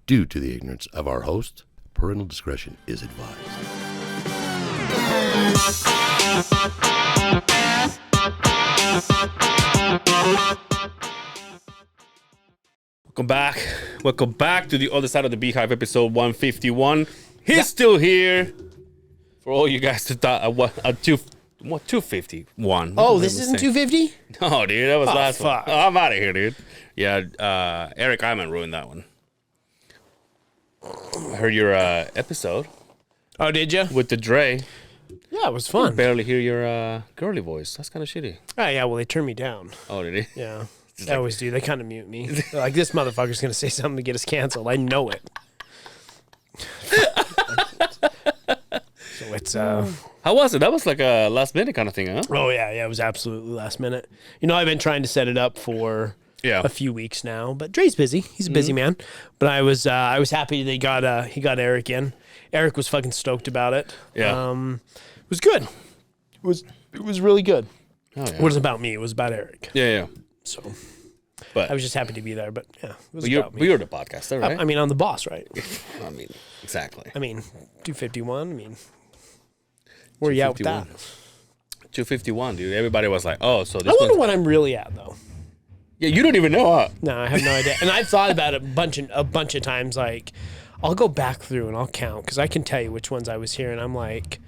due to the ignorance of our host. Parental discretion is advised. Welcome back to the other side of the Beehive, episode 151. He's still here for all you guys to thought. 251? Oh, this isn't 250? No, dude, that was last fuck. one. Oh, I'm out of here, dude. Yeah, Eric Iman ruined that one. I heard your episode Oh, did you? with the Dre. Yeah, it was I fun. barely hear your girly voice. That's kind of shitty. Oh, yeah, well, they turned me down. Oh, did he? Yeah. They always do. They kind of mute me. They're like, this motherfucker's going to say something to get us canceled. I know it. So it's, How was it? That was like a last minute kind of thing, huh? oh, yeah, it was absolutely last minute. You know, I've been trying to set it up for a few weeks now, but Dre's busy. He's a busy man. But I was happy that he got Eric in. Eric was fucking stoked about it. Yeah. It was good. It was really good. Oh, yeah. It wasn't about me. It was about Eric. Yeah. So, But I was just happy to be there. But yeah, it was But about me. you're the podcaster, right? I mean, I'm the boss, right? I mean, exactly. I mean, 251. I mean, where are you at with that? 251, dude. Everybody was like, "Oh, so this." I wonder one's... what I'm really at, though. Yeah, you don't even know, huh? No, I have no idea. And I've thought about it a bunch of times. Like, I'll go back through and I'll count because I can tell you which ones I was here, and I'm like,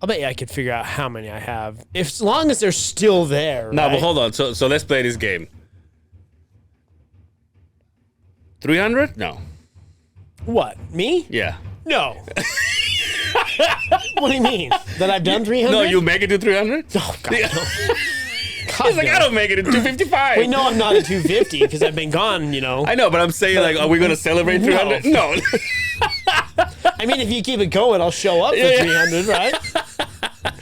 I'll bet you I could figure out how many I have, as long as they're still there. No, right? but hold on. So let's play this game. 300? No. What, me? Yeah. No. What do you mean? That I've done 300? No, you make it to 300? Oh, God, Yeah. no. He's like, I don't make it to 255. Wait, no, I'm not at 250 because I've been gone, you know. I know, but I'm saying, like, are we going to celebrate 300? No. I mean, if you keep it going, I'll show up for 300, right?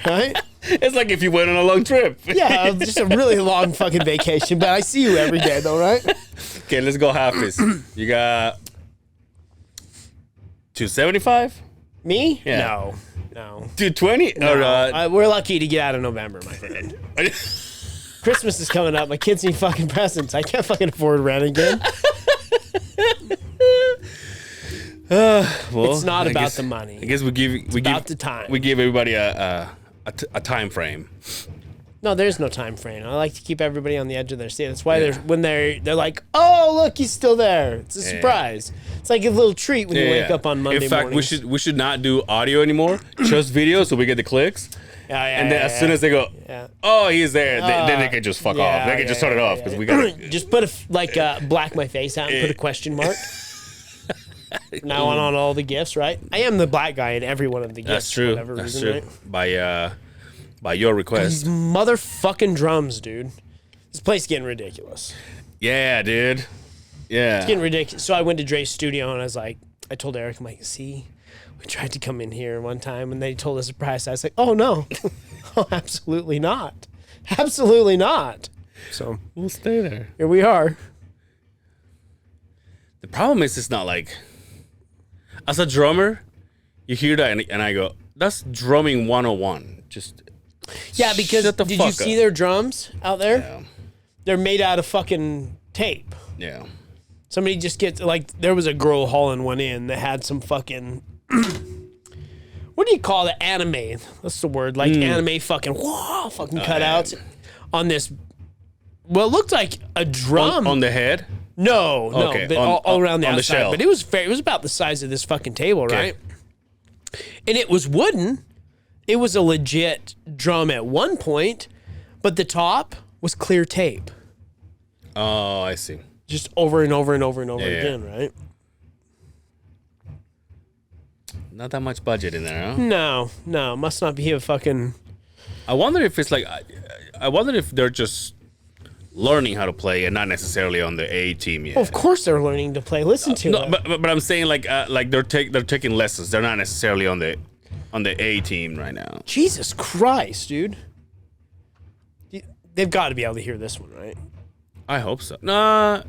Right? It's like if you went on a long trip. Yeah, just a really long fucking vacation, but I see you every day, though, right? Okay, let's go half this. You got 275? Me? Yeah. No. 220? No. Or, We're lucky to get out of November, my friend. Christmas is coming up. My kids need fucking presents. I can't fucking afford rent again. well, It's not I about guess- the money. I guess about the time. We give everybody a time frame. No, there's no time frame. I like to keep everybody on the edge of their seat. That's why they're like, oh, look, he's still there. It's a surprise. It's like a little treat when you wake up on Monday In fact, mornings. we should not do audio anymore, just video, so we get the clicks. And then as soon as they go, oh, he's there, then they can just fuck off. They can just turn it off because we got just put black my face out and put a question mark. Now on all the gifts, right? I am the black guy in every one of the gifts. That's true. For whatever That's reason, true. Right? By your request. These motherfucking drums, dude. This place is getting ridiculous. Yeah, dude. Yeah. It's getting ridiculous. So I went to Dre's studio and I told Eric, I'm like, see, we tried to come in here one time and they told us a price. I was like, oh no, oh, absolutely not, absolutely not. So We'll stay there. here we are. The problem is, it's not like, as a drummer, you hear that and I go, that's drumming 101. Just Yeah, because shut the did fuck you see up. their drums out there? Yeah. They're made out of fucking tape. Yeah. Somebody just gets, like, there was a girl hauling one in that had some fucking, what do you call it? Anime. That's the word. Like anime fucking, fucking cutouts on this, well, it looked like a drum. On the head? No, Okay, but on- all around the on the outside. shell. But it was fair. It was about the size of this fucking table, Okay. right? And it was wooden. It was a legit drum at one point, but the top was clear tape. Oh, I see. Just over and over and over and over Yeah. again, right? Not that much budget in there, huh? No, must not be a fucking. I wonder if it's like, I wonder if they're just learning how to play and not necessarily on the A team yet. Well, of course they're learning to play. Listen to No, it. but I'm saying like they're taking lessons. They're not necessarily on the A team right now. Jesus Christ, dude. They've got to be able to hear this one, right? I hope so. Nah,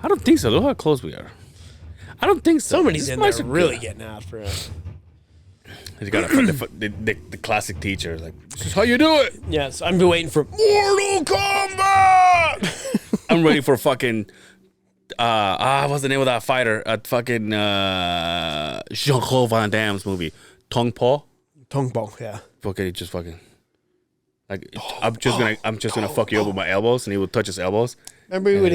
I don't think so. Look how close we are. I don't think so. Somebody's This in might there be really good. getting out for it. You got the classic teacher. Like, this is how you do it. Yes, I've been waiting for Mortal Kombat. I'm ready for fucking what's the name of that fighter? Fucking Jean-Claude Van Damme's movie, Tong Po. Tong Po, yeah. Fucking, he just fucking like, I'm just gonna fuck you up with my elbows, and he will touch his elbows. Remember when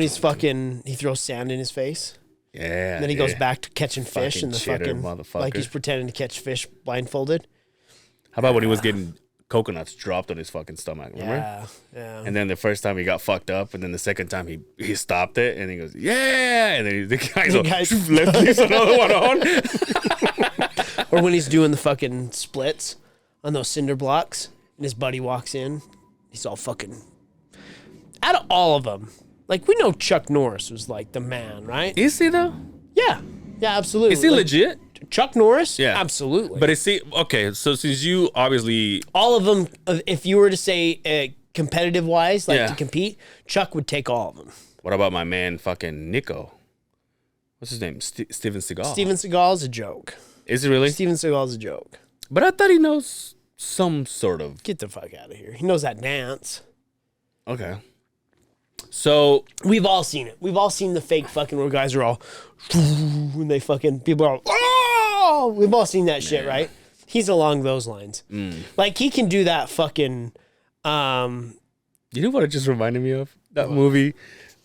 he's fucking, he throws sand in his face? Yeah. And then he goes back to catching fish Fucking and the cheater, fucking, motherfucker. like he's pretending to catch fish blindfolded. How about when he was getting coconuts dropped on his fucking stomach? Remember? Yeah. And then the first time he got fucked up, and then the second time he stopped it, and he goes, yeah, and then the guy's leaves another one on. Or when he's doing the fucking splits on those cinder blocks, and his buddy walks in, he's all fucking. Out of all of them, like, we know Chuck Norris was like the man, right? Is he though? Yeah, absolutely. Is he legit? Chuck Norris? Yeah, absolutely. But is he okay? So since you obviously all of them, if you were to say competitive wise, like to compete, Chuck would take all of them. What about my man, fucking Nico? What's his name? Steven Seagal. Steven Seagal is a joke. Is it really? Steven Seagal is a joke. But I thought he knows some sort of. Get the fuck out of here. He knows that dance. Okay. So we've all seen it. We've all seen the fake fucking where guys are all when they fucking people are all, oh, we've all seen that shit, right? He's along those lines. Like he can do that fucking you know what it just reminded me of? That movie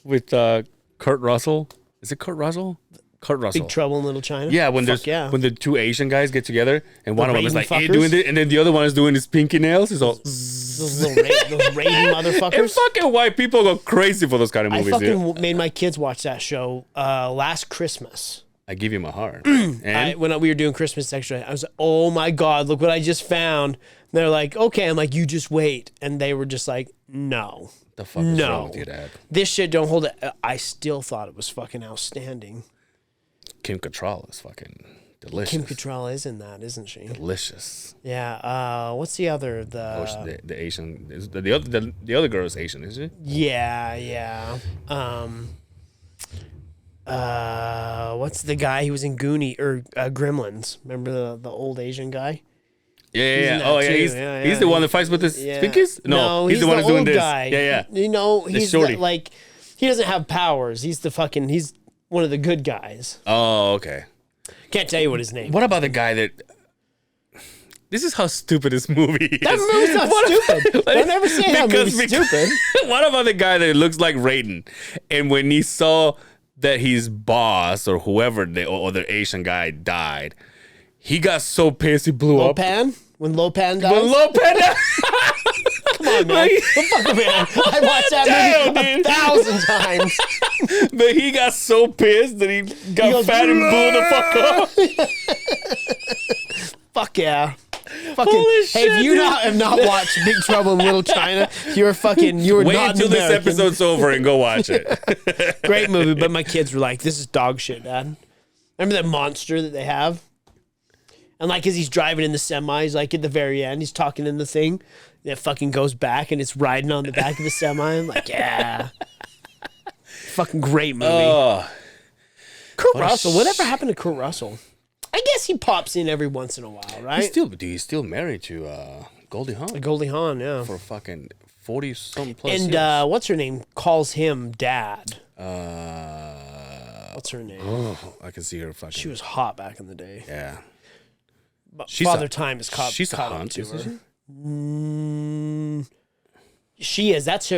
with Kurt Russell. Is it Kurt Russell? Kurt Russell. Big Trouble in Little China. Yeah, when when the two Asian guys get together and one of them is like doing it, and then the other one is doing his pinky nails. He's all those raven motherfuckers. And fucking white people go crazy for those kind of movies. I fucking made my kids watch that show last Christmas. I give you my heart. And when we were doing Christmas extra, I was like, oh my God, look what I just found. And they're like, okay. I'm like, you just wait. And they were just like, no. The fuck is wrong with you, Dad? This shit don't hold it. I still thought it was fucking outstanding. Kim Cattrall is fucking delicious. Kim Cattrall is in that, isn't she? Delicious. Yeah. What's the other? The Asian. The other girl is Asian, is she? Yeah. What's the guy? He was in Gremlins. Remember the old Asian guy? Yeah. Oh, yeah. He's the one that fights with his pinkies? No, he's the one who's doing this. Guy. Yeah. You know, he's like, he doesn't have powers. He's one of the good guys. Oh, okay. Can't tell you what his name. What about the guy that? This is how stupid this movie is. That movie's not stupid. Don't ever say that movie's stupid. What about the guy that looks like Raiden? And when he saw that his boss or whoever the other Asian guy died, he got so pissed he blew up. When Lopan dies? When Lopan died. Come on, man. Fuck, man. I watched that movie 1,000 times. But he got so pissed that he got fat and blew the fuck up. Fuck yeah. Fucking, hey, if you have not watched Big Trouble in Little China, you're not Wait until this episode's over and go watch it. Great movie, but my kids were like, this is dog shit, Dad. Remember that monster that they have? And like, as he's driving in the semi, he's like at the very end, he's talking in the thing. And it fucking goes back and it's riding on the back of the semi. I'm like, yeah. Fucking great movie. Kurt Russell. Whatever happened to Kurt Russell? I guess he pops in every once in a while, right? He's still married to Goldie Hawn. Goldie Hawn, yeah. For fucking 40-something plus and years. What's her name? Calls him Dad. What's her name? Oh, I can see her fucking. She was hot back in the day. Yeah. But Father Time is caught. She's caught a hunt, isn't she? She is. That's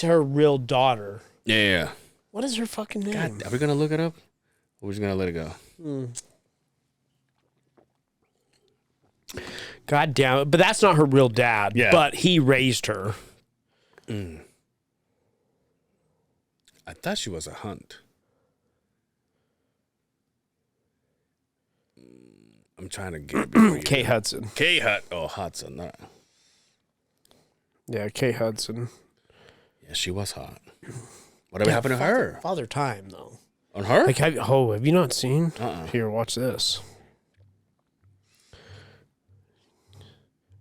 her real daughter. Yeah. What is her fucking name? God, are we gonna look it up? Or we're just gonna let it go? God damn it! But that's not her real dad. Yeah. But he raised her. I thought she was a hunt. I'm trying to get it. Kate Hudson. Kate Hudson. Oh, Hudson. No. Yeah, Kate Hudson. Yeah, she was hot. Whatever happened to her? Father Time, though. On her? Like, have you not seen? Here, watch this.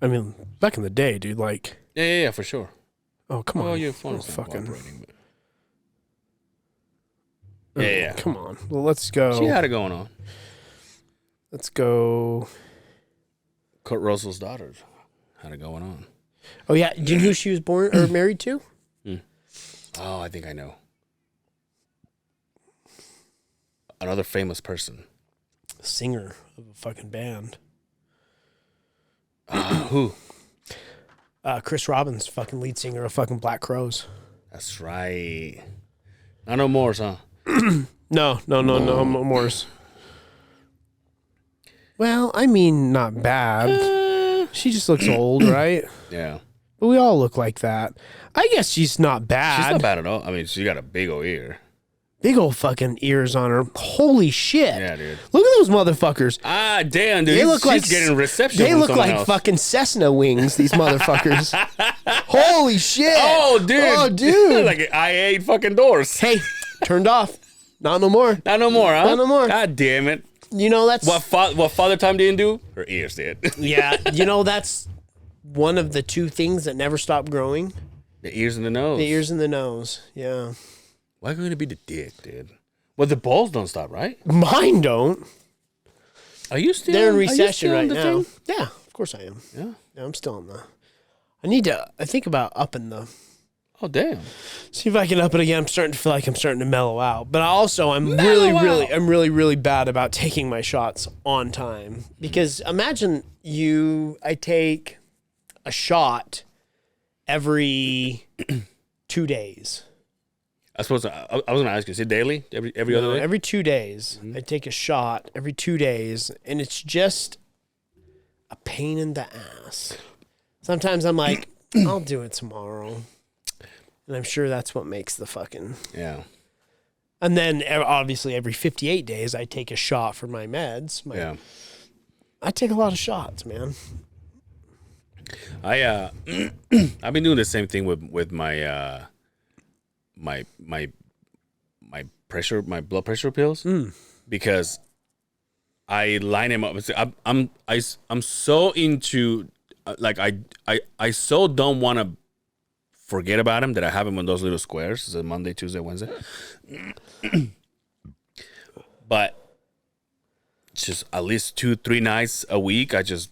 I mean, back in the day, dude, like... Yeah, for sure. Oh, come on. Oh, your phone is not cooperating. But... Yeah. Come on. Well, let's go. She had it going on. Let's go. Kurt Russell's daughter had it going on. Oh, yeah. Do you know who she was born or married to? Oh, I think I know. another famous person. Singer of a fucking band. Who? Chris Robbins, fucking lead singer of fucking Black Crowes. That's right. Not no more, huh? No Morse. Well, I mean, not bad. She just looks old, right? Yeah. But we all look like that. I guess she's not bad. She's not bad at all. I mean, she got a big old ear. Big old fucking ears on her. Holy shit. Yeah, dude. Look at those motherfuckers. Ah, damn, dude. They look She's like getting reception. They from look someone like else. fucking Cessna wings, these motherfuckers. Holy shit. Oh, dude. Oh, dude. Like I8 fucking doors. Hey, turned off. Not no more. Not no more, huh? Not no more. God damn it. You know, that's... What Father Time didn't do, her ears did. Yeah, you know, that's one of the two things that never stop growing. The ears and the nose. The ears and the nose, yeah. Why couldn't it be the dick, dude? Well, the balls don't stop, right? Mine don't. Are you still? They're in are you recession still on right the now. thing? Yeah, of course I am. Yeah. Yeah, I'm still on the... I think about upping the... Oh, damn. See if I can up it again. I'm starting to feel like I'm starting to mellow out. But also, I'm really bad about taking my shots on time. Because imagine I take a shot every 2 days. I was going to ask you, is it daily? Every other day? Every 2 days. I take a shot every 2 days. And it's just a pain in the ass. Sometimes I'm like, I'll do it tomorrow. And I'm sure that's what makes the fucking... Yeah. And then, obviously, every 58 days, I take a shot for my meds. Yeah. I take a lot of shots, man. I've been doing the same thing with my my pressure, my blood pressure pills, because I line them up. I'm so into, like, I so don't want to forget about them that I have them on those little squares. It's a Monday, Tuesday, Wednesday. But just at least 2-3 nights a week, I just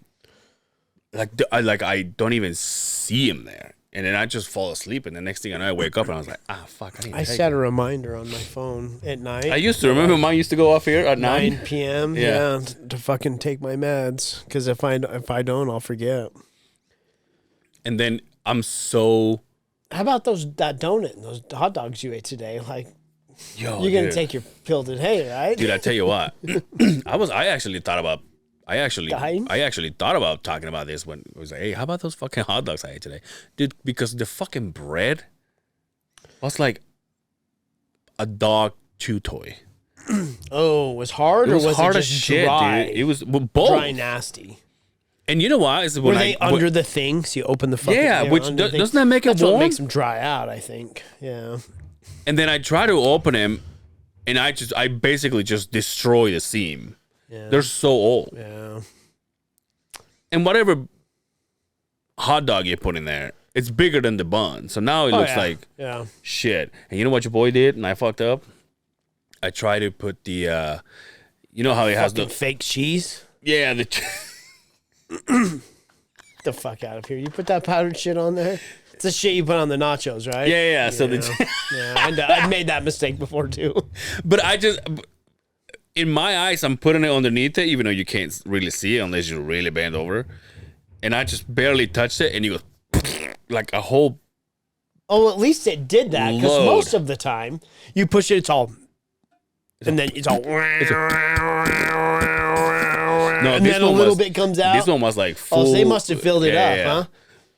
I don't even see him there, and then I just fall asleep, and the next thing I know, I wake up and I was like, fuck, I need to I take set it. a reminder on my phone at night. I used to remember mine used to go off here at 9 p.m. Yeah. To fucking take my meds, because if I don't, I'll forget. And then I'm so... How about that donut and those hot dogs you ate today? Like, Yo, you're gonna dude. take your pill today, right? Dude, I tell you what, I actually thought about talking about this when it was like, hey, how about those fucking hot dogs I ate today? Dude, because the fucking bread was like a dog chew toy. Oh, it was hard, It was or was hard it as just shit, dry? dude. It was both. Dry nasty. And you know why? Is Were when they under the thing? So you open the fucking... Yeah, they were which under the thing? doesn't that make it That's warm? what makes them dry out, I think. Yeah. And then I try to open them, and I basically just destroy the seam. Yeah. They're so old. Yeah. And whatever hot dog you put in there, it's bigger than the bun. So now it looks like shit. And you know what your boy did? And I fucked up. I tried to put the, you know how he has the fake cheese. Yeah, The fuck out of here! You put that powdered shit on there. It's the shit you put on the nachos, right? yeah. So I've made that mistake before too. But in my eyes, I'm putting it underneath it, even though you can't really see it unless you really bend over. And I just barely touched it, and you go like a whole. Oh, at least it did that, because Load. most of the time you push it, it's all, and then it's all. No, and then a little bit comes out. This one was like full. Oh, so they must have filled it up, huh?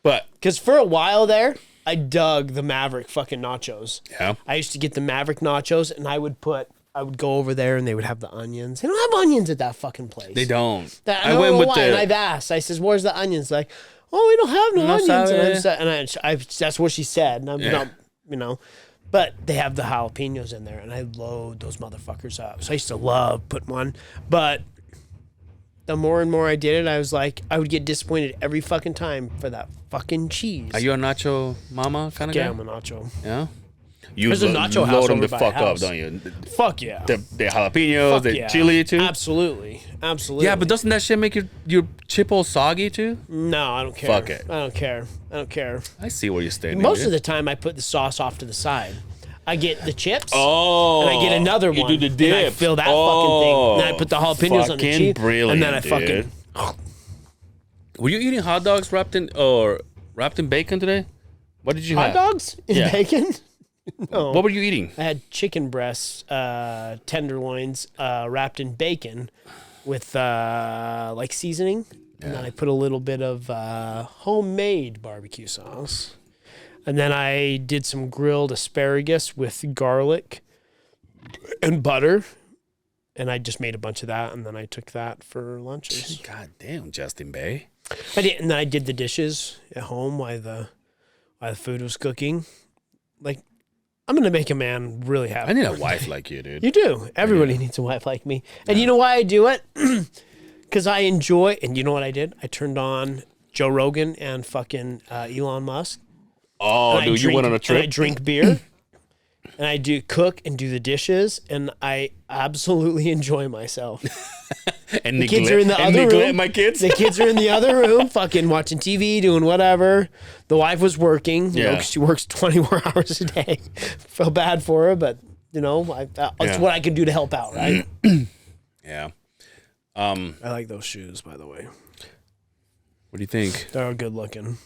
But because for a while there, I dug the Maverick fucking nachos. yeah, I used to get the Maverick nachos, and I would go over there, and they would have the onions. They don't have onions at that fucking place. they don't. I went with why, and I've asked. I says, "Where's the onions?" Like, "Oh, we don't have no onions." Sabe. And that's what she said. And I'm not, but they have the jalapenos in there, and I load those motherfuckers up. So I used to love putting one, but the more and more I did it, I was like, I would get disappointed every fucking time for that fucking cheese. Are you a nacho mama kind of guy? Yeah, I'm a nacho. Yeah. You There's a nacho house load them over the by fuck our up, house. don't you? Fuck yeah. The jalapenos, Fuck the yeah. chili too. Absolutely. Yeah, but doesn't that shit make your chip all soggy too? No, I don't care. Fuck it. I don't care. I see where you're standing. Most of the time, I put the sauce off to the side. I get the chips. Oh. And I get another one. You do the dip. And I fill that fucking thing. Then I put the jalapenos on the cheese. Brilliant, and then I dude. fucking... Were you eating hot dogs wrapped in bacon today? What did you Hot have? dogs and Yeah. bacon? No. What were you eating? I had chicken breasts, tenderloins, wrapped in bacon with like seasoning. And then I put a little bit of homemade barbecue sauce. And then I did some grilled asparagus with garlic and butter. And I just made a bunch of that. And then I took that for lunches. God damn, Justin Bay. I did, and then I did the dishes at home while the food was cooking. Like, I'm going to make a man really happy. I need a wife like you, dude. You do. Everybody needs a wife like me. And you know why I do it? Because I enjoy, and you know what I did? I turned on Joe Rogan and fucking Elon Musk. Oh, dude, you went on a trip? And I drink beer. And I do cook and do the dishes. And I absolutely enjoy myself. And The kids are in the other room. my kids? The kids are in the other room, fucking watching TV, doing whatever. The wife was working, you know, 'cause she works 20 more hours a day. Felt bad for her, but, you know, it's what I can do to help out, right? Yeah. I like those shoes, by the way. What do you think? They're good looking.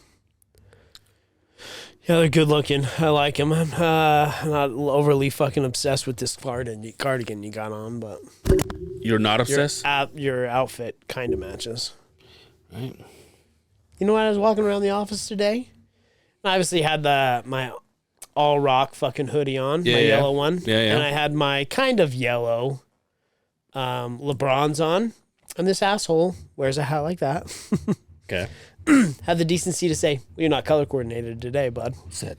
Yeah, they're good looking. I like them. I'm not overly fucking obsessed with this cardigan you got on, but You're not obsessed? your outfit kind of matches. Right. You know what? I was walking around the office today. I obviously had my all rock fucking hoodie on, my yellow one. Yeah. And I had my kind of yellow LeBrons on. And this asshole wears a hat like that. Okay. Had the decency to say, well, you're not color coordinated today, bud. What's that?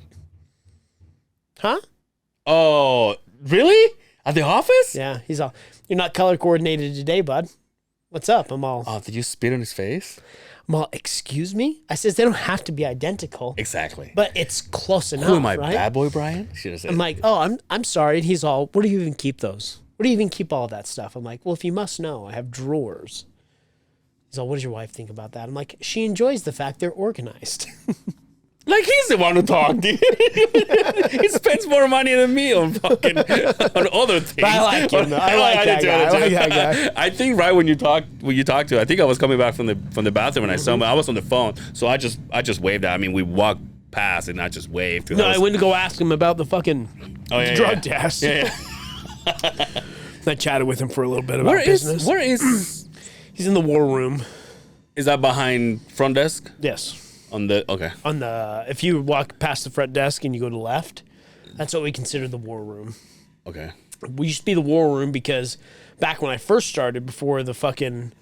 Huh? Oh, really? At the office? Yeah, he's all, you're not color coordinated today, bud. What's up? I'm all, Did you spit on his face? excuse me? I says, they don't have to be identical. Exactly. But it's close enough, Who am I, right? bad boy Brian? Should have said. I'm like, oh, I'm sorry. And he's all, where do you even keep those? Where do you even keep all of that stuff? I'm like, well, if you must know, I have drawers. He's all, what does your wife think about that? I'm like, she enjoys the fact they're organized. Like he's the one who talked, dude. He spends more money than me on fucking on other things. But I like him. Though. I like that guy. I like that guy. I think right when you talked to, I think I was coming back from the bathroom and I saw him. I was on the phone, so I just waved at. I mean, we walked past and I just waved. No, I went to go ask him about the fucking drug test. Yeah. I chatted with him for a little bit about business. Where is? He's in the war room. Is that behind front desk? Yes. Okay. If you walk past the front desk and you go to the left, that's what we consider the war room. Okay. We used to be the war room because back when I first started, before the fucking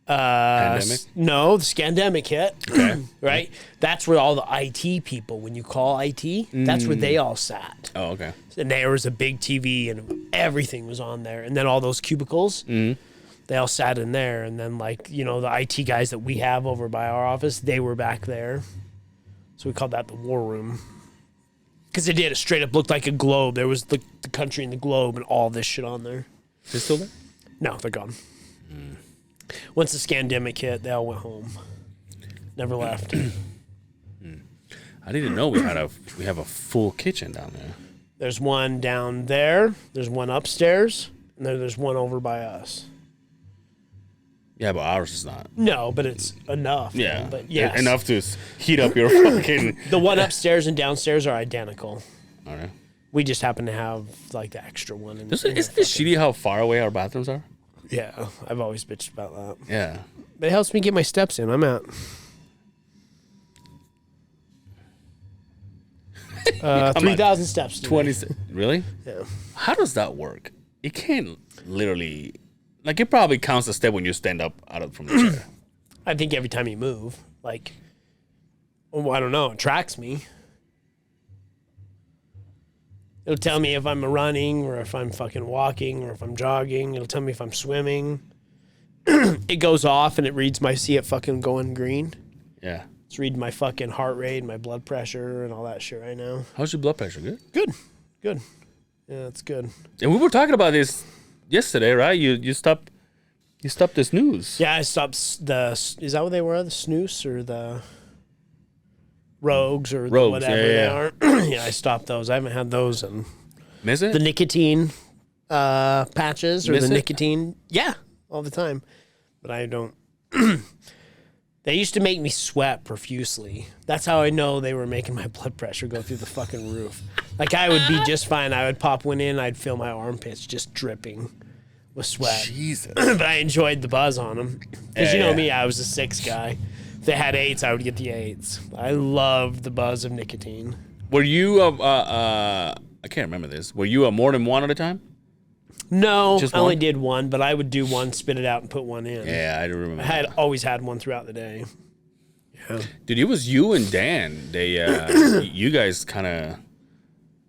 Pandemic? No, the scandemic hit. Okay. Right? That's where all the IT people, when you call IT, that's where they all sat. Oh, okay. And there was a big TV and everything was on there. And then all those cubicles, they all sat in there. And then, like, you know, the IT guys that we have over by our office, they were back there. So we called that the war room. Because it did. It straight up looked like a globe. There was the country and the globe and all this shit on there. Is it still there? No, they're gone. Once the scandemic hit, they all went home. Never left. I didn't know we have a full kitchen down there. There's one down there. There's one upstairs. And then there's one over by us. Yeah, but ours is not. No, but it's enough. Yeah, man. But yes. enough to heat up your fucking. The one upstairs and downstairs are identical. All right. We just happen to have like the extra one. Isn't it shitty how far away our bathrooms are? Yeah, I've always bitched about that. Yeah. But it helps me get my steps in. I'm at 3,000 steps. Today. 20. Really? Yeah. How does that work? It can't literally. Like, it probably counts a step when you stand up from the chair. I think every time you move, like, well, I don't know, it tracks me. It'll tell me if I'm running or if I'm fucking walking or if I'm jogging. It'll tell me if I'm swimming. It goes off and it reads see it fucking going green. Yeah. It's reading my fucking heart rate, my blood pressure, and all that shit right now. How's your blood pressure? Good? Good. Yeah, it's good. And we were talking about this yesterday, right? You stopped the snooze. Yeah, I stopped is that what they were? The snooze or the Rogues or Rogues, whatever they are. Yeah, I stopped those. I haven't had those. And Miss it? the nicotine patches or Miss the it? nicotine. Yeah, all the time. But I don't. They used to make me sweat profusely. That's how I know they were making my blood pressure go through the fucking roof. Like, I would be just fine. I would pop one in. I'd feel my armpits just dripping with sweat. Jesus. But I enjoyed the buzz on them. Because you know me, I was a 6 guy. If they had 8s, I would get the 8s. I loved the buzz of nicotine. Were you, I can't remember this. Were you a more than one at a time? No, Just I only one? did one, but I would do one, spit it out, and put one in. Yeah, I do remember. I had always had one throughout the day. Yeah. Dude, it was you and Dan. They, you guys kind of,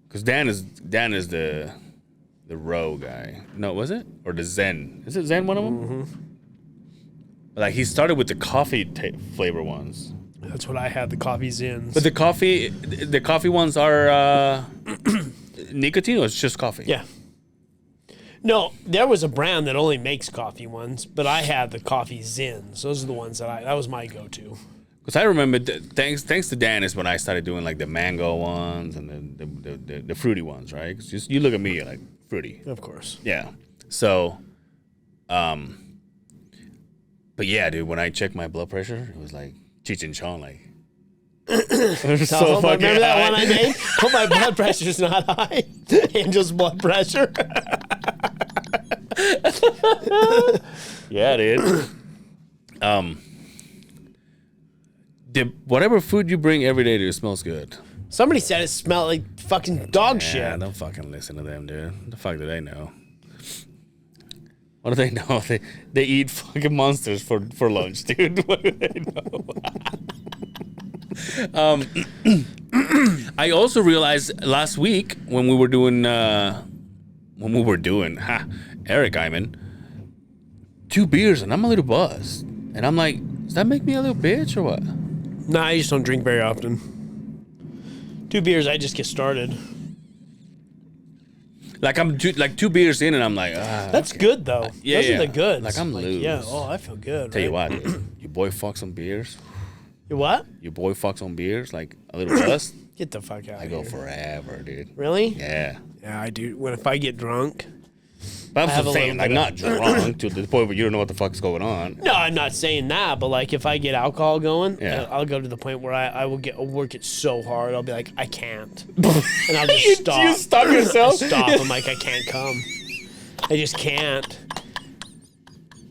because Dan is the row guy. No, was it? Or the Zen? Is it Zen one of them? Mm-hmm. Like, he started with the coffee flavor ones. That's what I had, the coffee zins. But the coffee ones are nicotine, or it's just coffee? Yeah. No, there was a brand that only makes coffee ones, but I had the coffee zins. Those are the ones that was my go-to. Because I remember, thanks to Dan is when I started doing like the mango ones and the fruity ones, right? 'Cause just you look at me, you're like fruity. Of course. Yeah. So, but yeah, dude, when I checked my blood pressure, it was like Cheech and Chong, like. So remember that one I made? Hope my blood pressure's not high. Angel's blood pressure. Yeah, dude. Whatever food you bring every day, dude, smells good. Somebody said it smelled like fucking dog Yeah, shit. don't fucking listen to them, dude. What the fuck do they know? What do they know? They eat fucking monsters for lunch, dude. What do they know? I also realized last week when we were doing Eric Iman, 2 beers and I'm a little buzzed. And I'm like, does that make me a little bitch or what? Nah, I just don't drink very often. 2 beers, I just get started. Like I'm 2 beers in and I'm like, That's good though. Yeah, Those yeah. are the goods. Like, I'm loose. Yeah. Oh, I feel good. Tell you right? what, dude, your boy fucks on beers. You what? Your boy fucks on beers, like a little buzz. Get the fuck out I of go here. forever, dude. Really? Yeah. Yeah, I do. If I get drunk. But I'm have still a saying, little like, bit not drunk to the point where you don't know what the fuck's going on. No, I'm not saying that, but like if I get alcohol going, Yeah. I'll go to the point where I will work it so hard, I'll be like, I can't. And I'll just stop. You stop yourself? Stop. I'm like, I can't come. I just can't.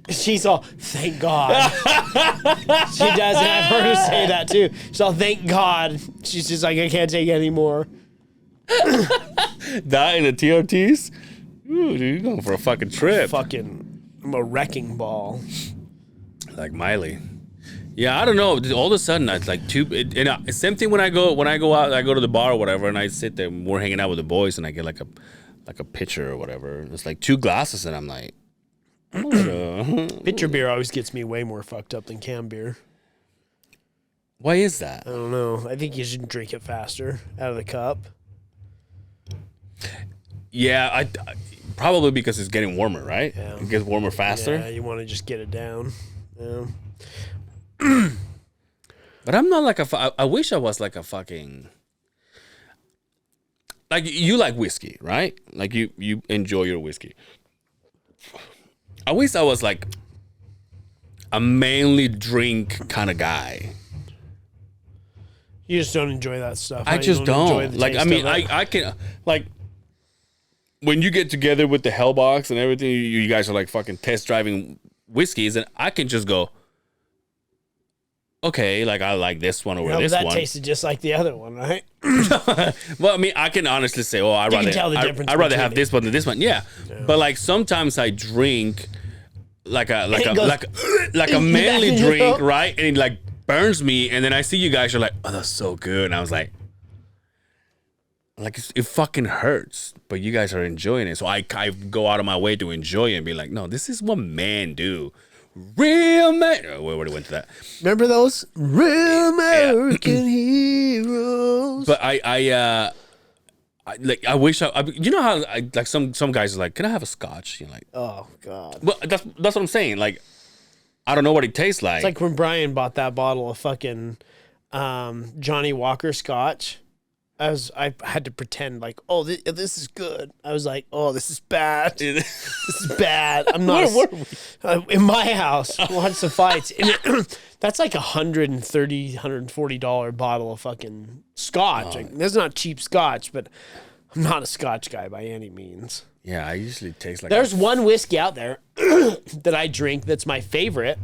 She's all, thank God. She does, and I've heard her say that too. She's all, thank God. She's just like, I can't take it anymore. That and the TRTs? Ooh, dude, you're going for a fucking trip. I'm a wrecking ball. Like Miley. Yeah, I don't know. All of a sudden, it's like same thing when I go out, I go to the bar or whatever, and I sit there and we're hanging out with the boys, and I get like a pitcher or whatever. It's like 2 glasses, and I'm like, Pitcher beer always gets me way more fucked up than can beer. why is that? I don't know. I think you should drink it faster out of the cup. Yeah, I probably because it's getting warmer, right? Yeah. It gets warmer faster. Yeah, you want to just get it down. Yeah. But I'm not like I wish I was like a fucking. Like, you like whiskey, right? Like, you enjoy your whiskey. I wish I was like a mainly drink kind of guy. You just don't enjoy that stuff. I huh? You just enjoy don't. the Like, I taste mean, of it? I can, like, when you get together with the Hellbox and everything, you guys are like fucking test driving whiskeys, and I can just go, okay, like, I like this one over No, but this that one. tasted just like the other one, right? Well, I mean, I can honestly say, oh, I'd can tell the rather difference have between this one than this one. Yeah. But like sometimes I drink like a manly drink, right? And it like burns me, and then I see you guys are like, oh, that's so good, and I was like it fucking hurts, but you guys are enjoying it, so I go out of my way to enjoy it and be like, no, this is what men do. Real man. Oh, we already went to that. Remember those real American heroes? But I wish you know how like some guys are like, can I have a scotch? You're like, Oh God! well, that's what I'm saying. Like, I don't know what it tastes like. It's like when Brian bought that bottle of fucking Johnny Walker Scotch. I had to pretend like, oh, this is good. I was like, oh, this is bad. This is bad. I'm not in my house. Watch some fights. And that's like $130, $140 bottle of fucking Scotch. Like, that's not cheap Scotch, but I'm not a Scotch guy by any means. Yeah, I usually taste like. There's one whiskey out there that I drink that's my favorite.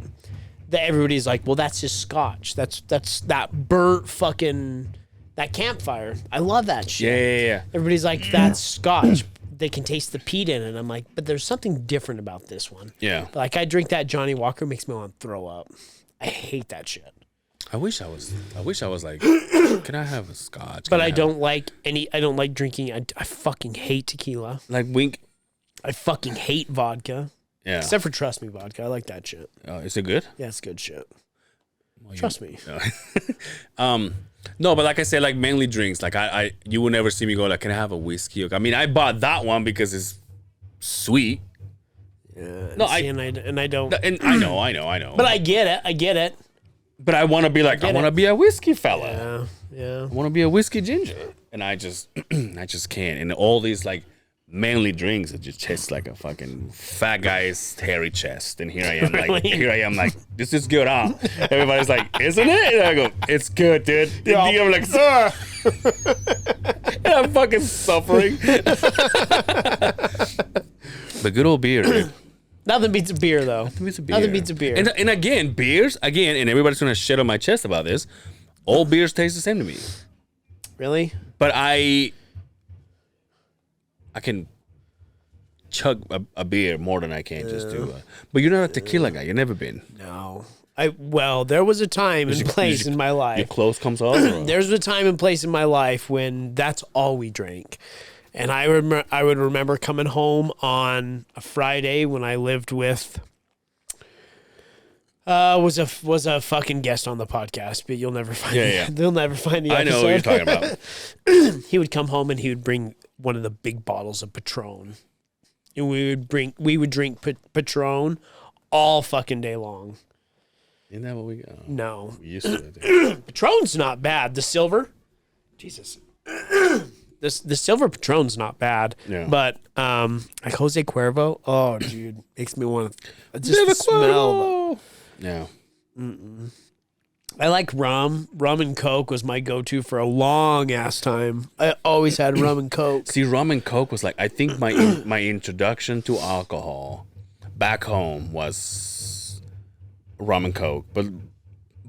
That everybody's like, well, that's just Scotch. That's that burnt fucking. That campfire. I love that shit. Yeah. Everybody's like, that's Scotch. They can taste the peat in it. I'm like, but there's something different about this one. Yeah. Like, I drink that Johnny Walker, makes me want to throw up. I hate that shit. I wish I was like, can I have a Scotch? But I don't like drinking. I fucking hate tequila. Like wink. I fucking hate vodka. Yeah. Except for Trust Me vodka. I like that shit. Is it good? Yeah, it's good shit. Well, Trust me. No, but like I said, like mainly drinks. Like you will never see me go like, can I have a whiskey? I mean, I bought that one because it's sweet. Yeah. No, and I don't. And I know. But I get it. But I want to be like, I want to be a whiskey fella. Yeah. I want to be a whiskey ginger, and I just can't. And all these like manly drinks, it just tastes like a fucking fat guy's hairy chest. And here I am, like, this is good, huh? Everybody's like, isn't it? And I go, it's good, dude. Yeah. And I'm like, and I'm fucking suffering. But good old beer, dude. Nothing beats a beer, though. Nothing beats a beer. And again, beers, and everybody's gonna shit on my chest about this. All beers taste the same to me. Really? But I can chug a beer more than I can just do. But you're not a tequila guy. You've never been. No. There was a time and place in my life. Your clothes comes off? There's a time and place in my life when that's all we drank. And I would remember coming home on a Friday when I lived with was a fucking guest on the podcast, but you'll never find they'll never find the episode. I know what you're talking about. He would come home and he would bring one of the big bottles of Patron. And we would drink Patron all fucking day long. Isn't that what we got? No. We used to. Patron's not bad. The silver. Jesus. The silver Patron's not bad. Yeah. But like Jose Cuervo, oh dude, makes me want to just the smell. Yeah. I like rum. Rum and Coke was my go-to for a long ass time. I always had rum and Coke. See, rum and Coke was like, I think my introduction to alcohol back home was rum and Coke.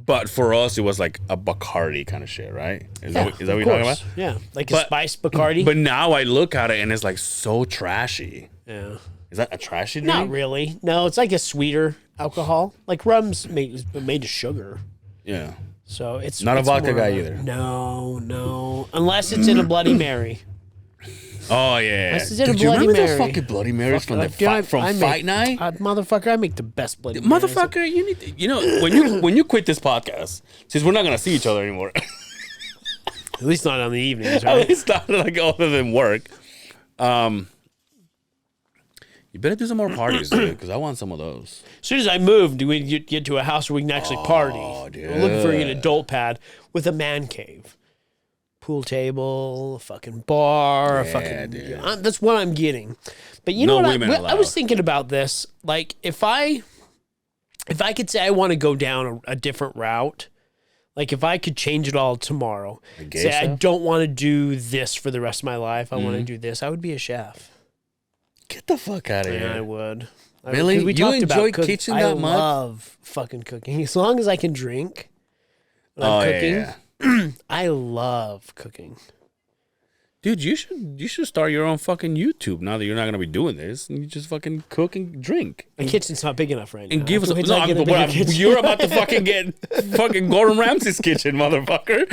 But for us, it was like a Bacardi kind of shit, right? Is that what you're talking about? Yeah, like a spiced Bacardi. But now I look at it and it's like so trashy. Yeah. Is that a trashy drink? Not really. No, it's like a sweeter alcohol. Like rum's made of sugar. Yeah. So it's not a vodka more guy either. No. Unless it's in a Bloody Mary. Oh yeah. Unless it's in a Dude, you Bloody remember Mary. those fucking Bloody Marys from Fight Night? Motherfucker, I make the best Bloody Marys. Motherfucker, you need to, when you quit this podcast, since we're not gonna see each other anymore. At least not on the evenings, At right? least not like other than work. You better do some more parties, dude, because I want some of those. As soon as I moved, we get to a house where we can actually party. Dude. We're looking for an adult pad with a man cave. Pool table, a fucking bar, a fucking... dude. That's what I'm getting. But you know what? I was thinking about this. Like, if I could say I want to go down a different route, like if I could change it all tomorrow, say I don't want to do this for the rest of my life, I want to do this, I would be a chef. Get the fuck out of here. I would. Really? You enjoy kitchen that much? I love fucking cooking. As long as I can drink when I'm cooking. Yeah. I love cooking. Dude, you should start your own fucking YouTube now that you're not gonna be doing this. And you just fucking cook and drink. My kitchen's not big enough right now. And give us you're about to fucking get fucking Gordon Ramsay's kitchen, motherfucker.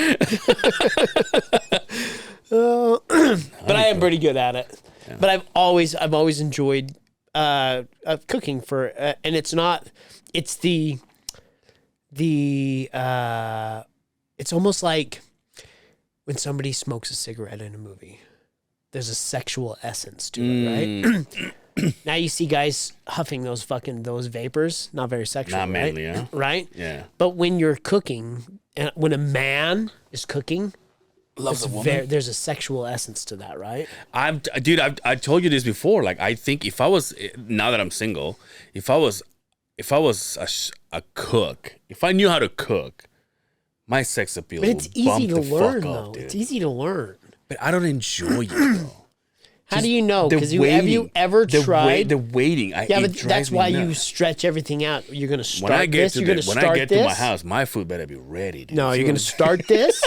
But I am pretty good at it. Yeah. But I've always enjoyed cooking for, and it's it's almost like when somebody smokes a cigarette in a movie. There's a sexual essence to it, right? Now you see guys huffing those vapors, not very sexual, not manly, right? huh? Right? Yeah. But when you're cooking, and when a man is cooking, Loves a woman. there's a sexual essence to that, right? I've told you this before. Like, I think if I was, now that I'm single, if I was a cook, if I knew how to cook, my sex appeal. But it's would easy bump to the learn, fuck though. up, dude. It's easy to learn. But I don't enjoy it, though. How do you know? Because have you waiting. ever tried? The waiting? Yeah, it but drives that's me why you nuts. stretch everything out. You're gonna start When I get this. to You're gonna when start I get this. to my house, my food better be ready, dude. No, See you're what gonna I'm start this,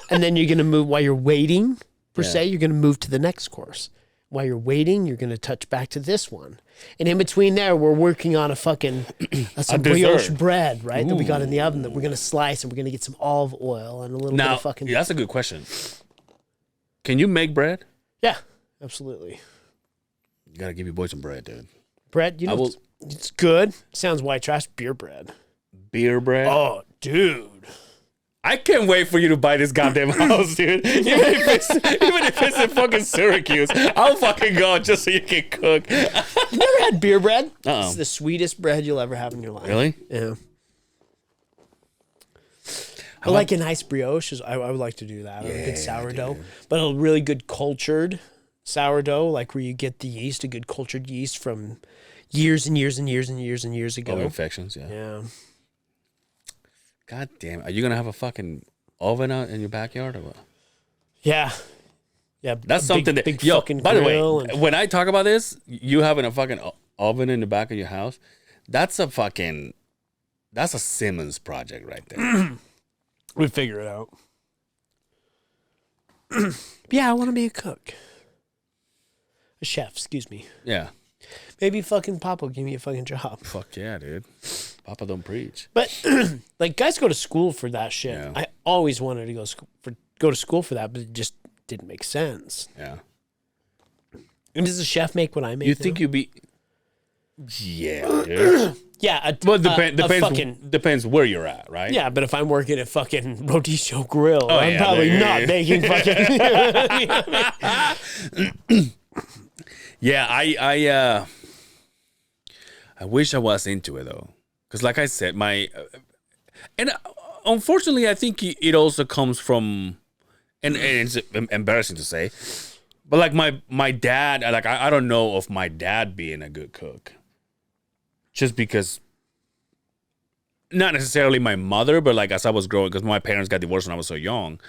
and then you're gonna move while you're waiting. Per Yeah. se, you're gonna move to the next course. While you're waiting, you're gonna touch back to this one, and in between there, we're working on a fucking some brioche dessert. bread, right? That we got in the oven that we're gonna slice, and we're gonna get some olive oil and a little bit Now, of fucking that's a good question. Can you make bread? yeah, absolutely. You gotta give your boy some bread, dude. Bread, you know, will- it's good. Sounds white trash. Beer bread. Beer bread. Oh, dude. I can't wait for you to buy this goddamn house, dude. Even if it's in fucking Syracuse, I'll fucking go just so you can cook. You never had beer bread? Uh-uh. It's the sweetest bread you'll ever have in your life. Really? Yeah. But like a nice brioche, I would like to do that. Or a good sourdough. But a really good cultured sourdough, like where you get the yeast, a good cultured yeast from years and years and years and years and years ago. Oh, infections, yeah. Yeah. God damn. Are you gonna have a fucking oven out in your backyard or what? Yeah. Yeah. That's something that. big Yo, fucking by the way, grill and- when I talk about this, you having a fucking oven in the back of your house, that's a Simmons project right there. we'd figure it out. Yeah, I want to be a cook. A chef, excuse me. Yeah. Maybe fucking Papa will give me a fucking job. Fuck yeah, dude. Papa don't preach. But like guys go to school for that shit. Yeah. I always wanted to go to school for that, but it just didn't make sense. Yeah. And does the chef make what I make? You now? think you'd be? Yeah, dude. Yeah. Well, fucking, depends where you're at, right? yeah, but if I'm working at fucking Rodizio Grill, I'm yeah, probably yeah, not yeah. making fucking. Yeah, I wish I was into it though, because like I said, and unfortunately, I think it also comes from, and it's embarrassing to say, but like my dad, like I don't know of my dad being a good cook, just because. Not necessarily my mother, but like as I was growing, because my parents got divorced when I was so young.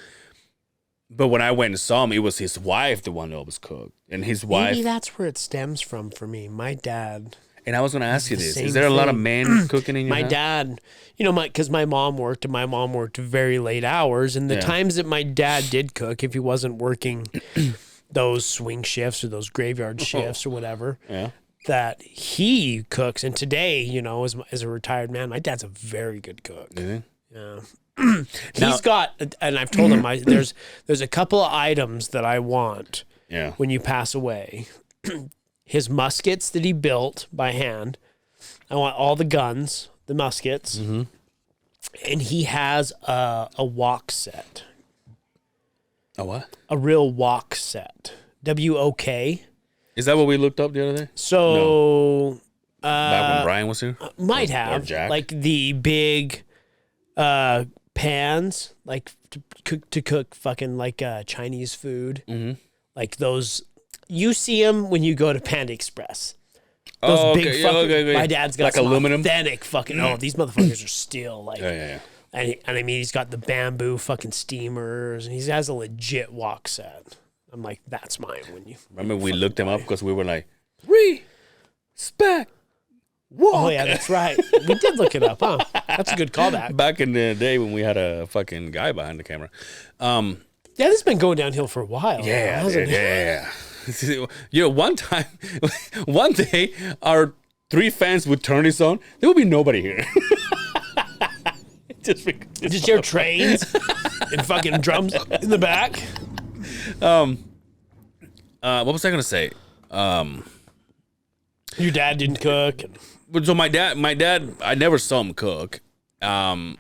But when I went and saw him, it was his wife, the one that always cooked, and his wife. Maybe that's where it stems from for me. My dad. And I was going to ask you the this: same is there a lot of thing. men cooking in your My house? dad, because my mom worked, and my mom worked very late hours. And the Yeah. times that my dad did cook, if he wasn't working those swing shifts or those graveyard shifts or whatever, Yeah. that he cooks. And today, as a retired man, my dad's a very good cook. You think? Yeah. He's got, and I've told him, there's a couple of items that I want Yeah. when you pass away. His muskets that he built by hand. I want all the guns, the muskets. Mm-hmm. And he has a wok set. A what? A real wok set. WOK. Is that what we looked up the other day? So Back when Brian was here? might Or have Jack? like the big pans, like to cook fucking like Chinese food. Mm-hmm. Like those, you see them when you go to Panda Express. Those Oh, big okay. fucking. Yeah, okay. My dad's got Like some aluminum? authentic fucking. Oh, these motherfuckers are steel like. Yeah. And I mean, he's got the bamboo fucking steamers, and he has a legit wok set. I'm like, that's mine. When you Remember we looked him up because we were like, respect. Walk. Oh yeah, that's right. We did look it up, huh? That's a good callback. Back in the day when we had a fucking guy behind the camera. Yeah, this has been going downhill for a while. Yeah, hasn't dude, it? yeah. One day, our 3 fans would turn this on. There would be nobody here. Just hear trains and fucking drums in the back. What was I gonna say? Your dad didn't cook. So my dad, I never saw him cook. But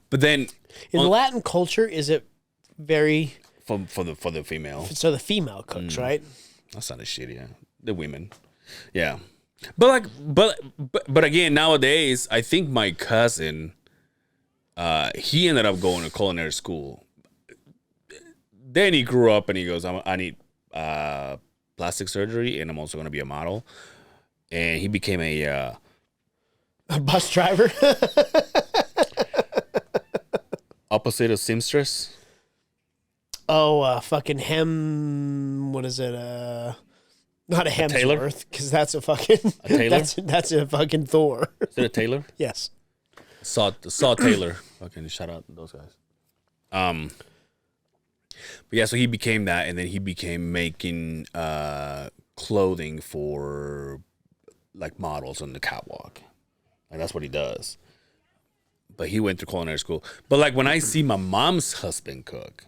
then In Latin culture, is it very for the female, so the female cooks, right? that's not a shit. Yeah, the women, yeah. But again, nowadays, I think my cousin he ended up going to culinary school. Then he grew up and he goes, I need plastic surgery, and I'm also going to be a model. And he became a bus driver. opposite of seamstress. Oh, fucking hem. What is it? Not a Hemsworth, because that's a fucking. A tailor? That's a fucking Thor. Is it a tailor? Yes. Saw Taylor. Fucking shout out to those guys. But yeah, so he became that, and then he became making clothing for like models on the catwalk. Like that's what he does. But he went to culinary school. But like when I see my mom's husband cook,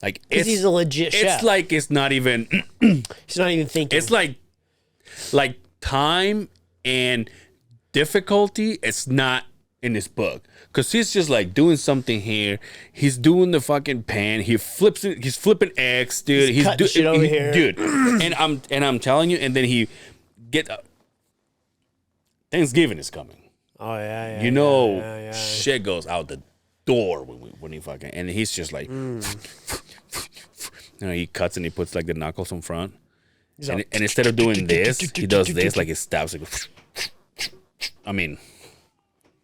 like Because he's a legit chef. it's like it's not even He's not even thinking. it's like time and difficulty, it's not in this book. Cause he's just like doing something here. He's doing the fucking pan. He's flipping eggs, dude. He's cutting shit over here. Dude. And I'm telling you, and then he Thanksgiving is coming. Oh yeah. You know, yeah. shit goes out the door when he fucking, and he's just like, you know, he cuts and he puts like the knuckles in front, and instead of doing this, he does this, like he stabs like. I mean,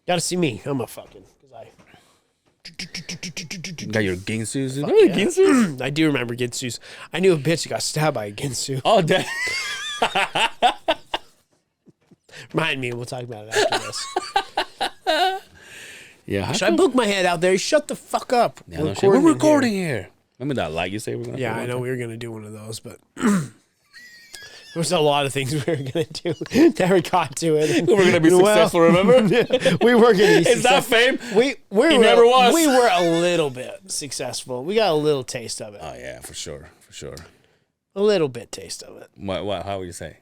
gotta see me. I'm a fucking. got your ginsus. Yeah. I do remember ginsus. I knew a bitch that got stabbed by a ginsu. Oh, damn. Remind me, we'll talk about it after this. Yeah. Should I poke my head out there? Shut the fuck up. Yeah, no shit. We're recording here. Remember that light you say we're gonna? Yeah, I know we were gonna do one of those, but there's a lot of things we were gonna do. Never got to it. We were gonna be successful. Remember? We were gonna be Is that successful. fame? We never was. We were a little bit successful. We got a little taste of it. Oh yeah, for sure. A little bit taste of it. What? How would you say?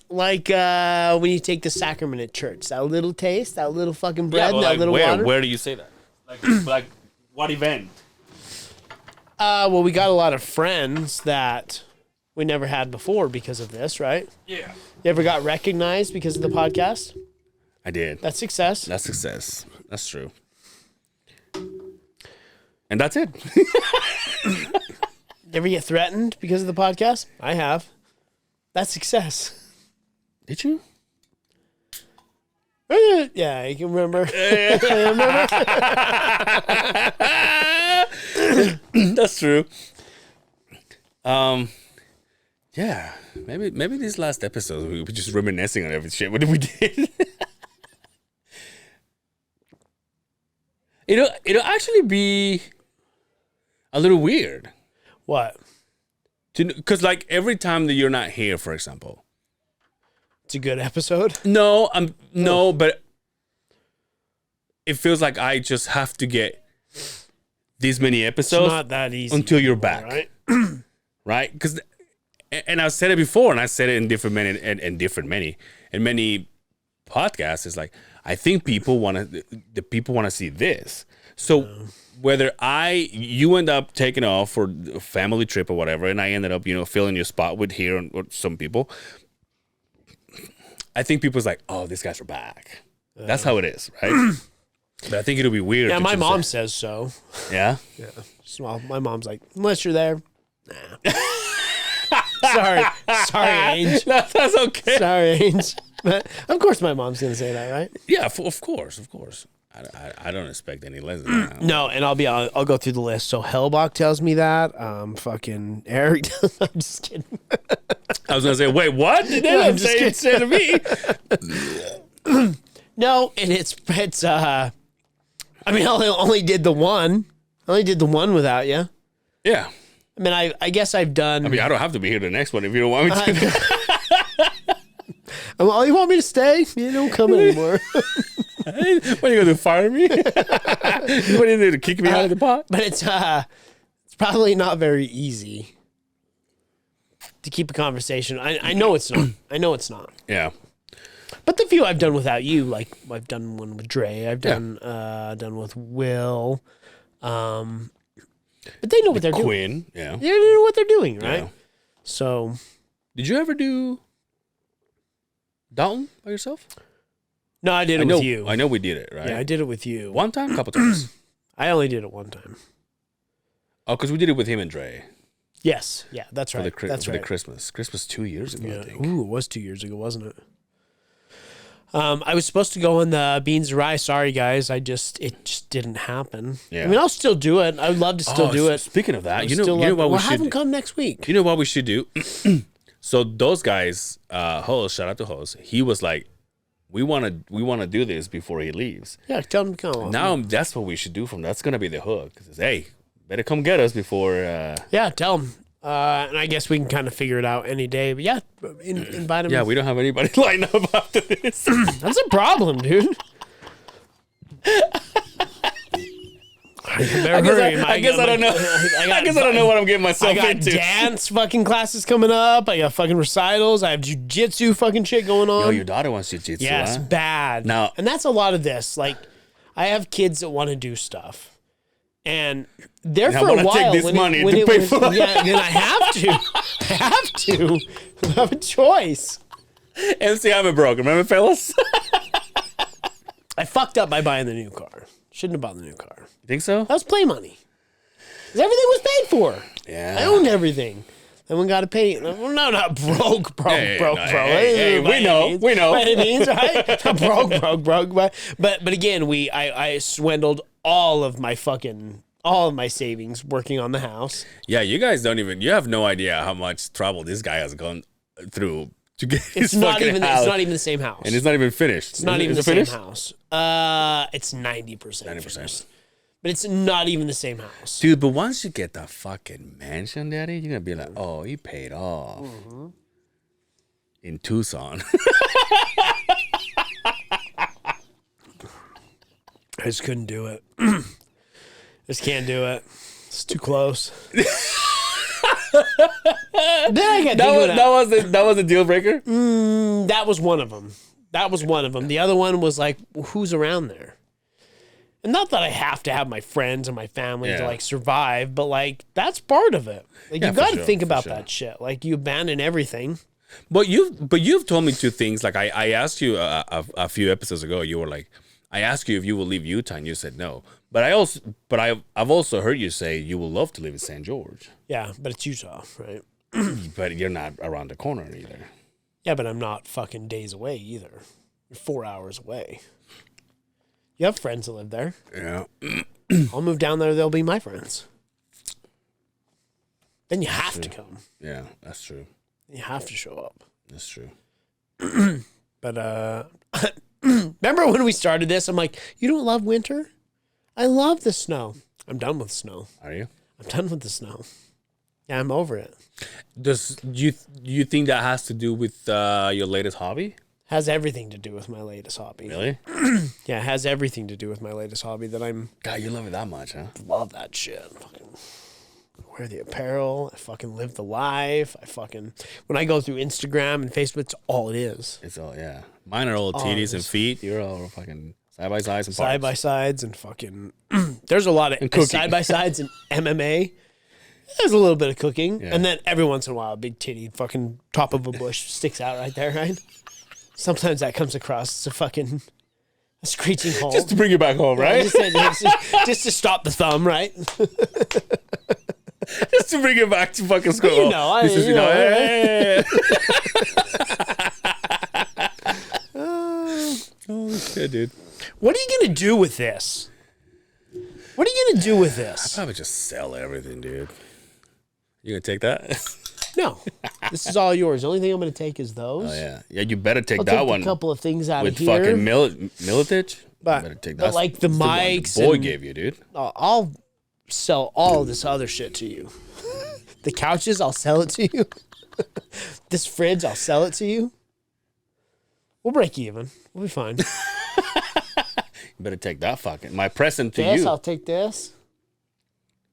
Like when you take the sacrament at church, that little taste, that little fucking bread, but that like, little where? water. Where do you say that? Like what event? Well, we got a lot of friends that we never had before because of this, right? Yeah. You ever got recognized because of the podcast? I did. That's success. That's success. That's true. And that's it. You ever get threatened because of the podcast? I have. That's success. Did you? Yeah, you can remember. That's true. Yeah. Maybe these last episodes we were just reminiscing on every shit. What did we did? It'll actually be a little weird. What? Because like every time that you're not here, for example. It's a good episode. No, but it feels like I just have to get these many episodes. It's not that easy until you're back, right? Right? Because, and I've said it before, and I said it in many podcasts. It's like I think people want to see this. So whether you end up taking off for a family trip or whatever, and I ended up filling your spot with here or some people. I think people's like, oh, these guys are back. That's how it is, right? But I think it'll be weird. Yeah, my mom says so. Yeah? Yeah. So my mom's like, unless you're there, nah. Sorry, Ange. No, that's okay. Sorry, Ange. But of course my mom's going to say that, right? Yeah, of course. I don't expect any less than that. No, and I'll go through the list. So Hellbach tells me that. Fucking Eric. I'm just kidding. I was gonna say, wait, what? They didn't say it to me. No, and it's. I mean, I only did the one. I only did the one without you. Yeah. I mean, I guess I've done. I mean, I don't have to be here the next one if you don't want me to. Oh, you want me to stay? You don't come anymore. What are you gonna do? Fire me? What are you gonna do to kick me out of the pot? But it's probably not very easy to keep a conversation. I know it's not. I know it's not. Yeah. But the few I've done without you, like I've done one with Dre, I've done done with Will, but they know what they're doing. Quinn, yeah. They know what they're doing, right? Yeah. So, Did you ever do Dalton by yourself? No, I did it with you. I know we did it, right? Yeah, I did it with you. One time, couple times. I only did it one time. Oh, because we did it with him and Dre. Yes. Yeah, that's right. That's right. The Christmas 2 years ago, I think. Ooh, it was 2 years ago, wasn't it? I was supposed to go on the Beans and Rye. Sorry, guys. It just didn't happen. Yeah. I mean, I'll still do it. I would love to still do it. Speaking of that, you know what we should have them come next week. You know what we should do? So those guys, Hose, shout out to Hose. He was like, we want to do this before he leaves. Yeah, tell him to come. Now that's what we should do from. That's gonna be the hook. Hey, better come get us before. Yeah, tell him. And I guess we can kind of figure it out any day. But yeah, invite him. Yeah, we don't have anybody lined up after this. That's a problem, dude. I guess I don't know. I guess I don't know what I'm getting myself into. I got dance fucking classes coming up. I got fucking recitals. I have jujitsu fucking shit going on. Yo, your daughter wants jujitsu. Yes, bad. Now, and that's a lot of this. Like, I have kids that want to do stuff. And there for a while, take this money to pay for it. Yeah, then I have to. I have to. I have a choice. MC, I'm a broke. Remember, fellas? I fucked up by buying the new car. Shouldn't have bought the new car. You think so? That was play money. 'Cause everything was paid for. Yeah. I owned everything. Then we got to pay. No, not broke. Hey, we know. By any means, right? Not broke. But again, I swindled all of my savings working on the house. Yeah, you guys you have no idea how much trouble this guy has gone through to get his fucking house. It's not even the same house. And it's not even finished. It's not even the same house. It's 90% finished. But it's not even the same house. Dude, but once you get the fucking mansion, Daddy, you're going to be like, oh, he paid off. Mm-hmm. In Tucson. I just couldn't do it. Just can't do it. It's too close. That was a deal breaker? That was one of them. The other one was like, who's around there? And not that I have to have my friends and my family to like survive, but like that's part of it. Like you got to think about that shit. Like you abandon everything. But you've told me two things. Like I asked you a few episodes ago. You were like, I asked you if you will leave Utah, and you said no. But I've also heard you say you will love to live in St. George. Yeah, but it's Utah, right? But you're not around the corner either. Yeah, but I'm not fucking days away either. You're 4 hours away. You have friends that live there. Yeah. I'll move down there. They'll be my friends. Then you have to come. Yeah, that's true. You have to show up. That's true. But remember when we started this? I'm like, you don't love winter? I love the snow. I'm done with snow. Are you? I'm done with the snow. Yeah, I'm over it. Do you think that has to do with your latest hobby? Has everything to do with my latest hobby. Really? Yeah, it has everything to do with my latest hobby that I'm... God, you love it that much, huh? Love that shit. Fucking wear the apparel. I fucking live the life. When I go through Instagram and Facebook, it's all it is. It's all, yeah. Mine are all titties and feet. You're all fucking side-by-sides and parts. Side-by-sides and fucking... There's a lot of side-by-sides and MMA. There's a little bit of cooking. Yeah. And then every once in a while, a big titty fucking top of a bush sticks out right there, right? Sometimes that comes across. It's a screeching hole. Just to bring you back home, right? Just to stop the thumb, right? Just to bring it back to fucking school. You know, oh, shit, dude. What are you going to do with this? What are you going to do with this? I'll probably just sell everything, dude. You going to take that? No. This is all yours. The only thing I'm going to take is those. Oh, yeah. Yeah, you better take I'll that take one. A couple of things out of here. With fucking Militich. But, better take but like the mics. The boy gave you, dude. I'll sell all this other shit to you. The couches, I'll sell it to you. This fridge, I'll sell it to you. We'll break even. We'll be fine. You better take that fucking... My present to this, you. I'll take this.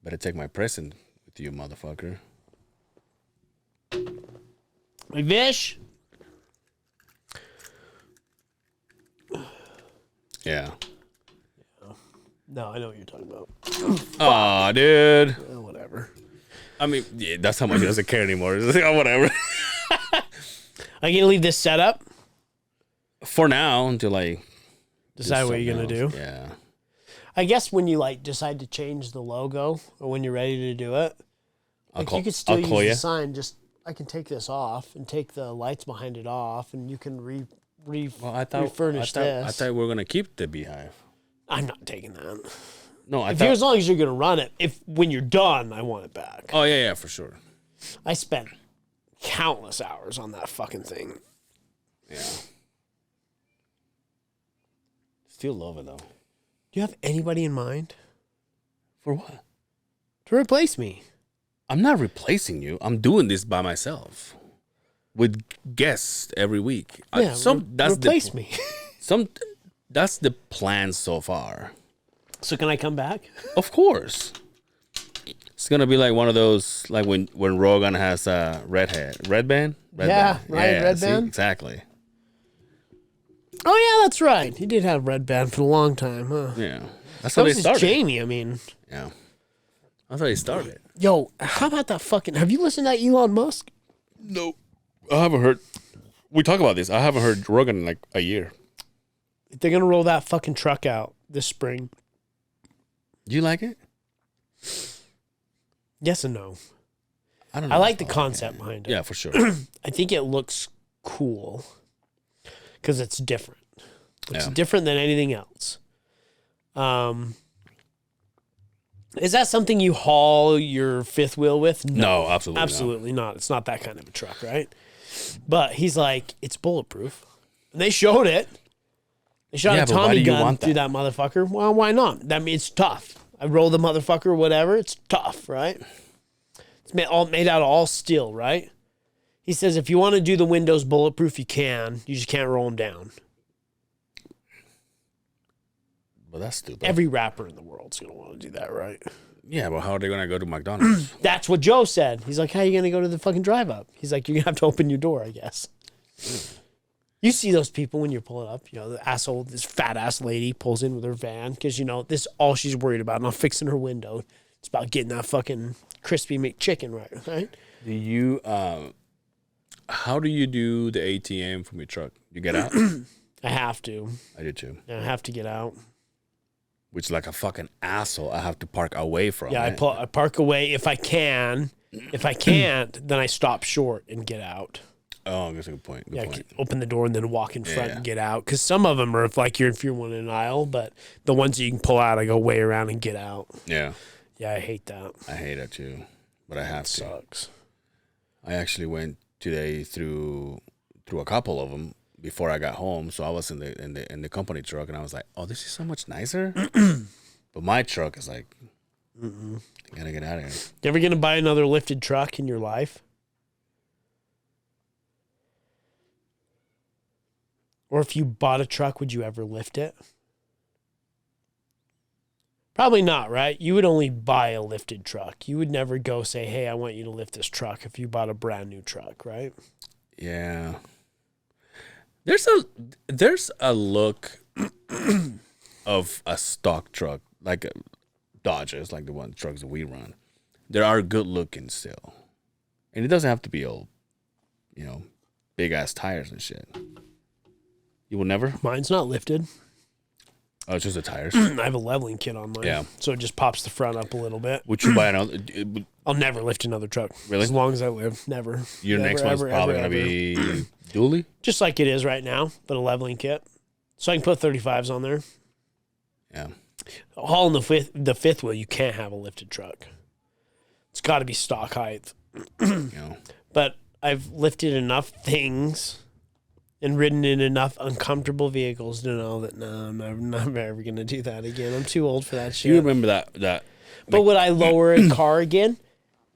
Better take my present with you, motherfucker. My Vish. Yeah. No, I know what you're talking about. Aw, dude. Whatever. I mean, yeah, that's how much he doesn't care anymore. It's like, oh, whatever. I'm going to leave this set up. For now, until I Decide what you're gonna do. Yeah. I guess when you like decide to change the logo or when you're ready to do it, like you could still use the sign. Just I can take this off and take the lights behind it off, and you can refurnish this. I thought we were gonna keep the Beehive. I'm not taking that. No, as long as you're gonna run it. If when you're done, I want it back. Oh yeah, for sure. I spent countless hours on that fucking thing. Yeah. Still love it though. Do you have anybody in mind? For what? To replace me. I'm not replacing you. I'm doing this by myself. With guests every week. Yeah, replace me. That's the plan so far. So can I come back? Of course. It's gonna be like one of those, like when Rogan has a red band. Red band. See? Exactly. Oh yeah, that's right. He did have red band for a long time, huh? Yeah, that's how they started. Jamie, I mean. Yeah, that's how he started. Yo, how about that fucking? Have you listened to Elon Musk? No, I haven't heard. We talk about this. I haven't heard Rogan in like a year. They're gonna roll that fucking truck out this spring. Do you like it? Yes and no. I don't know. I like the concept behind it. Yeah, for sure. I think it looks cool because it's different. It's Yeah. different than anything else. Is that something you haul your fifth wheel with? No, absolutely Absolutely not. It's not that kind of a truck, right? But he's like, it's bulletproof. And they showed it. They shot a Tommy gun through that motherfucker. Well, why not? That means it's tough. I roll the motherfucker, whatever. It's tough, right? It's made out of all steel, right? He says if you want to do the windows bulletproof, you can. You just can't roll them down. But that's stupid. Every rapper in the world's going to want to do that, right? Yeah, but how are they going to go to McDonald's? That's what Joe said. He's like, how are you going to go to the fucking drive up? He's like, you're going to have to open your door, I guess. You see those people when you're pulling up, this fat ass lady pulls in with her van because, this is all she's worried about, not fixing her window. It's about getting that fucking crispy McChicken right? Do you, how do you do the ATM from your truck? You get out? I have to. I do too. Yeah, I have to get out. Which, like a fucking asshole, I have to park away from. Yeah, right? I park away if I can. If I can't, then I stop short and get out. Oh, that's a good point. Good point. Open the door and then walk in front and get out. Because some of them are if you're one in an aisle, but the ones that you can pull out, I go way around and get out. Yeah. Yeah, I hate that. I hate it too, but I have to. Sucks. I actually went today through a couple of them before I got home. So I was in the company truck, and I was like, "Oh, this is so much nicer." But my truck is like, I gotta get out of here. You ever gonna buy another lifted truck in your life? Or if you bought a truck, would you ever lift it? Probably not, right? You would only buy a lifted truck. You would never go say, hey, I want you to lift this truck if you bought a brand new truck, right? Yeah. There's a look of a stock truck, like Dodges, like the one trucks that we run. They are good looking still. And it doesn't have to be old, big ass tires and shit. You will never? Mine's not lifted. Oh, it's just the tires. I have a leveling kit on mine. Yeah. So it just pops the front up a little bit. Would you buy another? I'll never lift another truck. Really? As long as I live. Never. Your never, next one's probably going to be dually? Just like it is right now, but a leveling kit. So I can put 35s on there. Yeah. Hauling the fifth wheel, you can't have a lifted truck. It's got to be stock height. But I've lifted enough things and ridden in enough uncomfortable vehicles to know that I'm never ever going to do that again. I'm too old for that shit. You remember that? But would I lower a car again?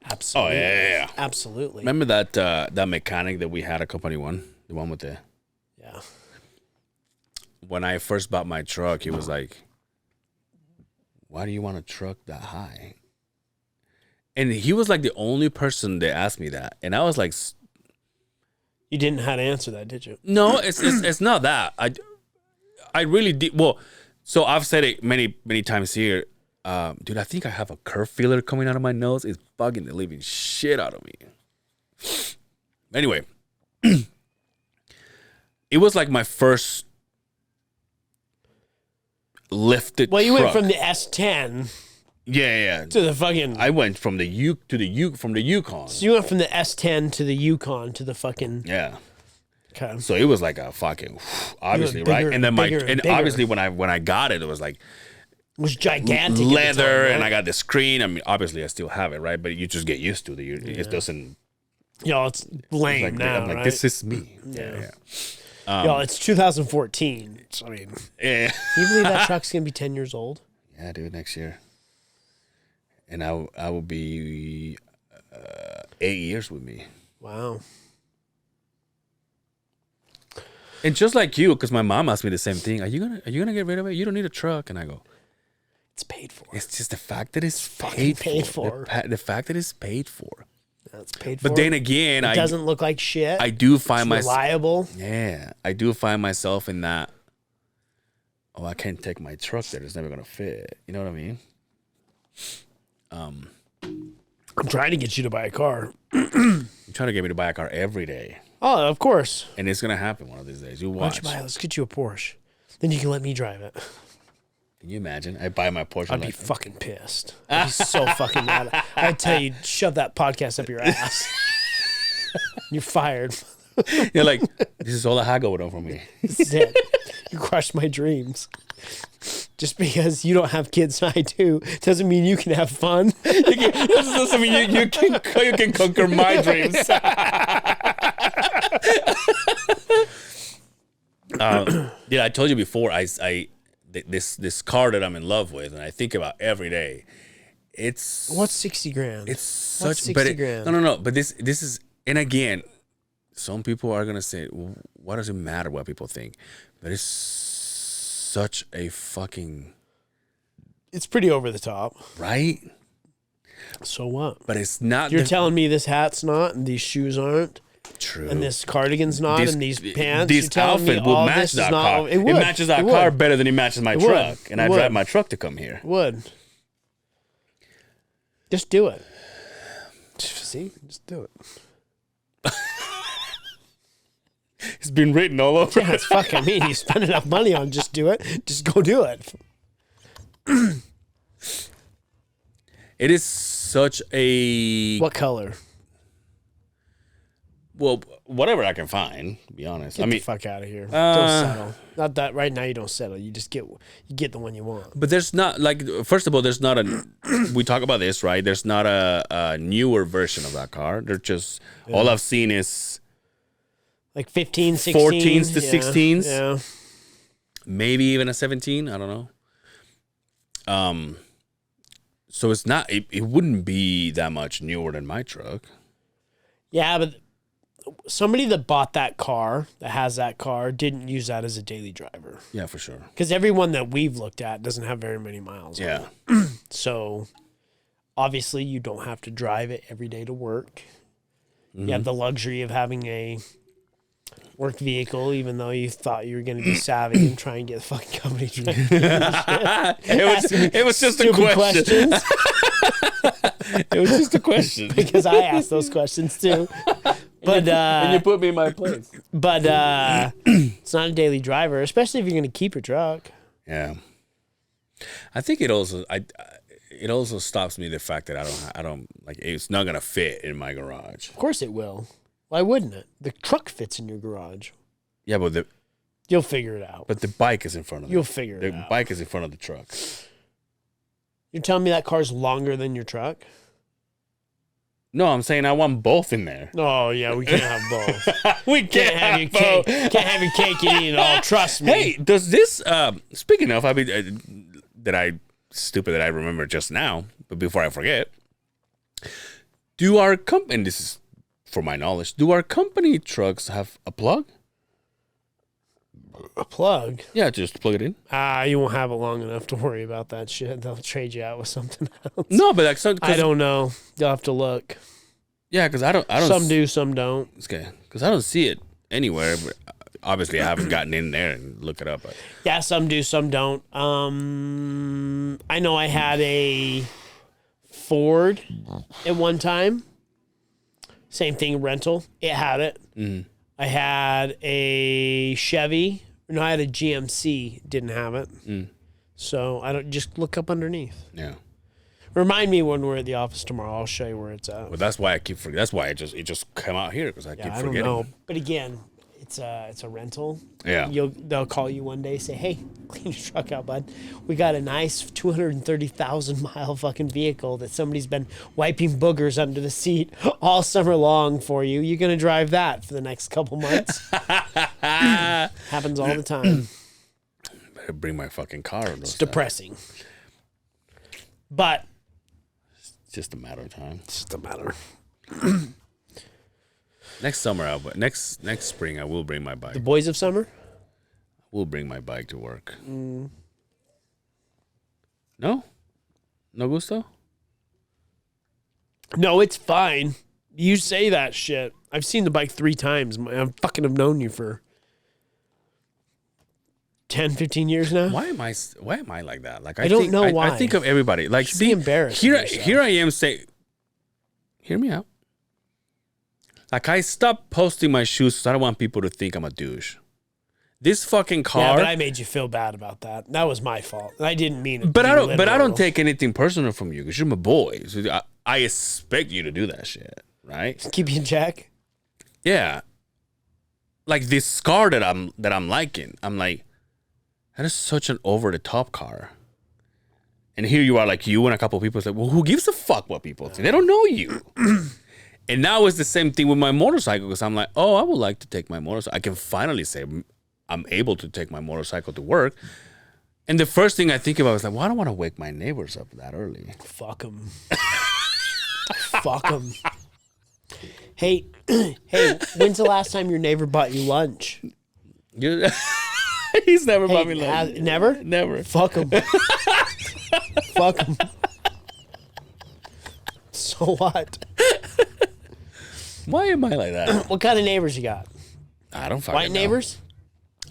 Absolutely. Oh, yeah. Absolutely. Remember that mechanic that we had at Company One? The one with the... Yeah. When I first bought my truck, he was like, why do you want a truck that high? And he was like the only person that asked me that. And I was like... You didn't know how to answer that, did you? No, it's not that. I really did. Well, so I've said it many times here. Dude, I think I have a curve feeler coming out of my nose. It's bugging the living shit out of me. Anyway, it was like my first lifted. Well, you truck. went from the S10 yeah. to the fucking. I went from the Yukon. So you went from the S10 to the Yukon to the fucking. Yeah. Okay. So it was like a fucking obviously bigger right, and then bigger bigger. obviously when I got it, it was like It was gigantic. at the leather, time, right? and I got the screen. I mean, obviously I still have it, right? But you just get used to it. It doesn't. Yo, it's lame Like, now, I'm like, right? this is me. Yeah. Yo, it's 2014. So, I mean, Yeah. can you believe that truck's gonna be 10 years old? Yeah, dude, next year. And I will be 8 years with me. Wow. And just like you, because my mom asked me the same thing. Are you gonna get rid of it? You don't need a truck. And I go, It's paid for. it's just the fact that it's fucking paid, paid for. The fact that it's paid for. That's paid for. But then again, it doesn't look like shit. I do find it's myself. reliable. Yeah, I do find myself in that. Oh, I can't take my truck there. It's never gonna fit. You know what I mean? I'm trying to get you to buy a car. You're trying to get me to buy a car every day, Oh, of course. and it's gonna happen one of these days. You Why watch. don't you buy it? Let's get you a Porsche. Then you can let me drive it. Can you imagine? I buy my Porsche. I'd be fucking pissed. I'd be so fucking mad. I'd tell you, shove that podcast up your ass. You're fired. You're like, this is all I had going on for me. This is it. You crushed my dreams. Just because you don't have kids and I do doesn't mean you can have fun. This doesn't mean you can conquer my dreams. Yeah, I told you before. This car that I'm in love with, and I think about every day. It's What's 60 grand? It's such 60 grand? No. But this is, and again, some people are gonna say, "What does it matter what people think?" But it's such a fucking It's pretty over the top. right. So what? But it's not. You're telling me this hat's not, and these shoes aren't, true. and this cardigan's not, and these pants. This You're telling me outfit will all match this is that not- car. It would. matches that It car would. better than it matches my It would. truck, and It I would. drive my truck to come here. Would. Just do it. See? Just do it. It's been written all over. Yeah, it's fucking me. You spend enough money on just do it. Just go do it. It is such a What color? well, whatever I can find. To be honest, Get I mean, the fuck out of here. Don't settle. Not that right now. You don't settle. You just get the one you want. but there's not like first of all, there's not a. We talk about this, right? There's not a newer version of that car. They're just all I've seen is Like 15, 16. 14s to 16s. Yeah. maybe even a 17. I don't know. So it's not. It wouldn't be that much newer than my truck. Yeah, but somebody that bought that car, that has that car, didn't use that as a daily driver. Yeah, for sure. Because everyone that we've looked at doesn't have very many miles. Yeah. So obviously you don't have to drive it every day to work. Mm-hmm. You have the luxury of having a work vehicle, even though you thought you were going to be savvy and try and get the fucking company to It was just a stupid question. questions. It was just a question. Because I asked those questions too. But And you put me in my place. but it's not a daily driver, especially if you're going to keep your truck. Yeah. I think it also it also stops me the fact that I don't like it's not gonna fit in my garage. Of course it will. Why wouldn't it? The truck fits in your garage. Yeah, but You'll figure it out. the bike is in front of You'll figure it the out. bike is in front of the truck. You're telling me that car's longer than your truck? No, I'm saying I want both in there. Oh yeah, we can't have both. We Can't have your cake. Can't have your cake and eat it all. Trust me. Hey, does this? Speaking of, I mean, stupid that I remember just now, but before I forget, do our company? And this is for my knowledge. Do our company trucks have a plug? A plug? Yeah, just plug it in. You won't have it long enough to worry about that shit. They'll trade you out with something else. No, but like I don't know. You'll have to look. Yeah, because I don't. Some do, some don't. Okay, because I don't see it anywhere. But obviously, I haven't gotten in there and look it up. But Yeah, some do, some don't. I know I had a Ford at one time. Same thing, rental. It had it. Mm-hmm. I had a Chevy. No, I had a GMC. Didn't have it. So I don't just look up underneath. Yeah. Remind me when we're at the office tomorrow. I'll show you where it's at. Well, that's why I keep forgetting. That's why it just come out here because I keep I forgetting. don't know. But again, it's a rental. Yeah. They'll call you one day, say, "Hey, clean your truck out, bud. We got a nice 230,000 mile fucking vehicle that somebody's been wiping boogers under the seat all summer long for you. You're gonna drive that for the next couple months." Happens all the time. Better bring my fucking car. It's depressing. But It's just a matter of time. it's just a matter. Next summer, next spring, I will bring my bike. The boys of summer. We'll bring my bike to work. No gusto. No, it's fine. You say that shit. I've seen the bike 3 times. I fucking have known you for 10, 15 years now. Why am I like that? Like I don't know why. I think of everybody. Like, should be embarrassed of yourself. Here I am saying, hear me out. Like, I stopped posting my shoes because I don't want people to think I'm a douche. This fucking car. Yeah, but I made you feel bad about that. That was my fault. I didn't mean it. But I don't take anything personal from you because you're my boy. So I expect you to do that shit, right? Keep you in check. Yeah. Like this car that I'm liking. I'm like, that is such an over the top car. And here you are, like you and a couple of people say, well, who gives a fuck what people think? They don't know you. And now it's the same thing with my motorcycle because I'm like, oh, I would like to take my motorcycle. I can finally say I'm able to take my motorcycle to work. And the first thing I think about is like, well, I don't want to wake my neighbors up that early. Fuck them. Fuck them. Hey, when's the last time your neighbor bought you lunch? He's never bought me lunch. Never? Never. Fuck him. Fuck him. So what? Why am I like that? What kind of neighbors you got? I don't fucking White know. neighbors?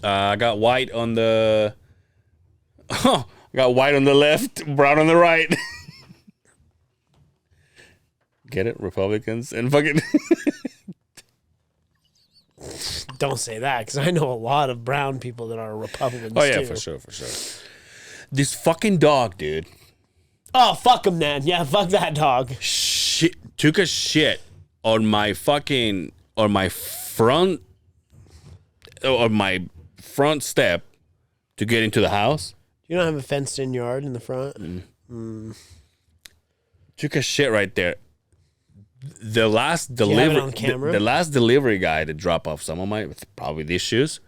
I got white on the... Oh, I got white on the left, brown on the right. Get it? Republicans and fucking... Don't say that, because I know a lot of brown people that are Republicans, Oh, yeah, too. for sure. This fucking dog, dude. Oh, fuck him, man. Yeah, fuck that dog. Shit, took a shit on my fucking... On my front step to get into the house. You don't have a fenced-in yard in the front? Took a shit right there. The last you have it delivery, on camera? the last delivery guy to drop off some of my probably these shoes.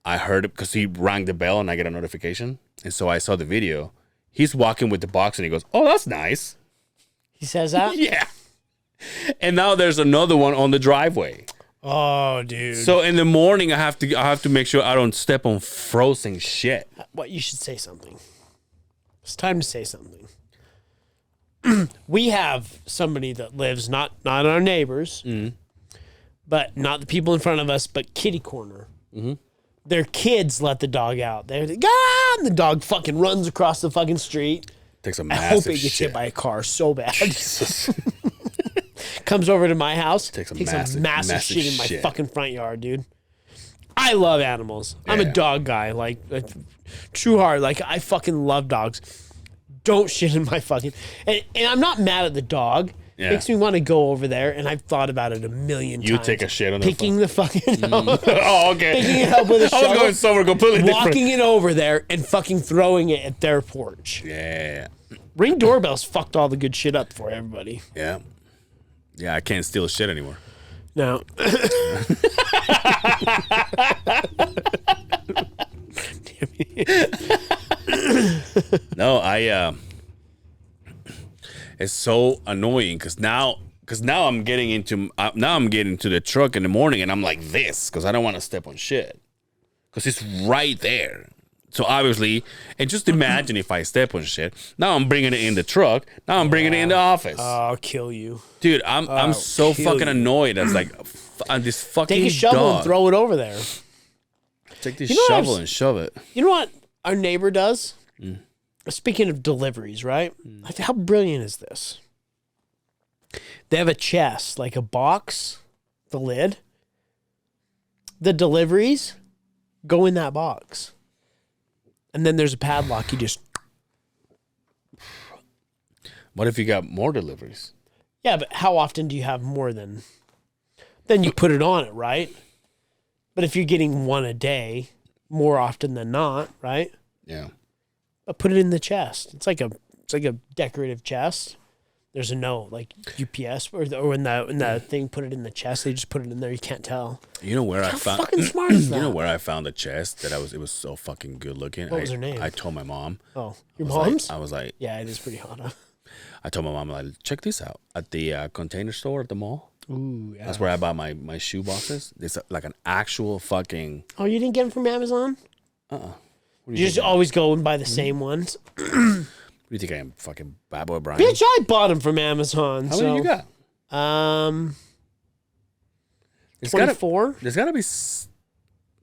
I heard it because he rang the bell and I get a notification, and so I saw the video. He's walking with the box and he goes, "Oh, that's nice." He says that? Yeah. And now there's another one on the driveway. Oh, dude. So in the morning, I have to make sure I don't step on frozen shit. What, you should say something. It's time to say something. We have somebody that lives not our neighbors, but not the people in front of us, but kitty corner. Their kids let the dog out. They're like, ah! And the dog fucking runs across the fucking street. Takes a I massive hope it gets shit. hit by a car so bad. Comes over to my house. Takes a massive massive shit in my shit. fucking front yard, dude. I love animals. I'm a Yeah. dog guy. Like true heart. Like, I fucking love dogs. Don't shit in my fucking... And I'm not mad at the dog. Yeah. Makes me want to go over there, and I've thought about it a million times. You take a shit on the Picking the fucking... Oh, okay. Picking it up with a I shovel. was going somewhere completely Walking it over there and fucking throwing it at their porch. different. Ring doorbells fucked all the good shit up for everybody. Yeah. I can't steal shit anymore. No. No, it's so annoying because now I'm getting into the truck in the morning and I'm like this because I don't want to step on shit because it's right there. So obviously, and just imagine if I step on shit. Now I'm bringing it in the truck. Now I'm bringing it in the office. I'll kill you. Dude, I'm so kill fucking you. annoyed. It's like this fucking Take a shovel dog. and throw it over there. Take this You know what shovel I've- and shove it. You know what our neighbor does? Speaking of deliveries, right? How brilliant is this? They have a chest, like a box, the lid. The deliveries go in that box. and then there's a padlock. You just What if you got more deliveries? yeah, but how often do you have more than? Then you put it on it, right? But if you're getting one a day, more often than not, right? Yeah. But put it in the chest. It's like a decorative chest. There's a note like UPS or in the thing. Put it in the chest. They just put it in there. You can't tell. You know where I How found? fucking smart is that? You know where I found the chest that it was so fucking good looking. What was her name? I told my mom. Oh, your mom's? I was like, Yeah, it is pretty hot. Huh? I told my mom like, check this out at the container store at the mall. Ooh, yeah. That's where I bought my shoe boxes. It's like an actual fucking. Oh, you didn't get them from Amazon? What do You you just think? always go and buy the same ones. What do you think I am, fucking bad boy Brian? Bitch, I bought them from Amazon. How many you got? It's 24. There's gotta be.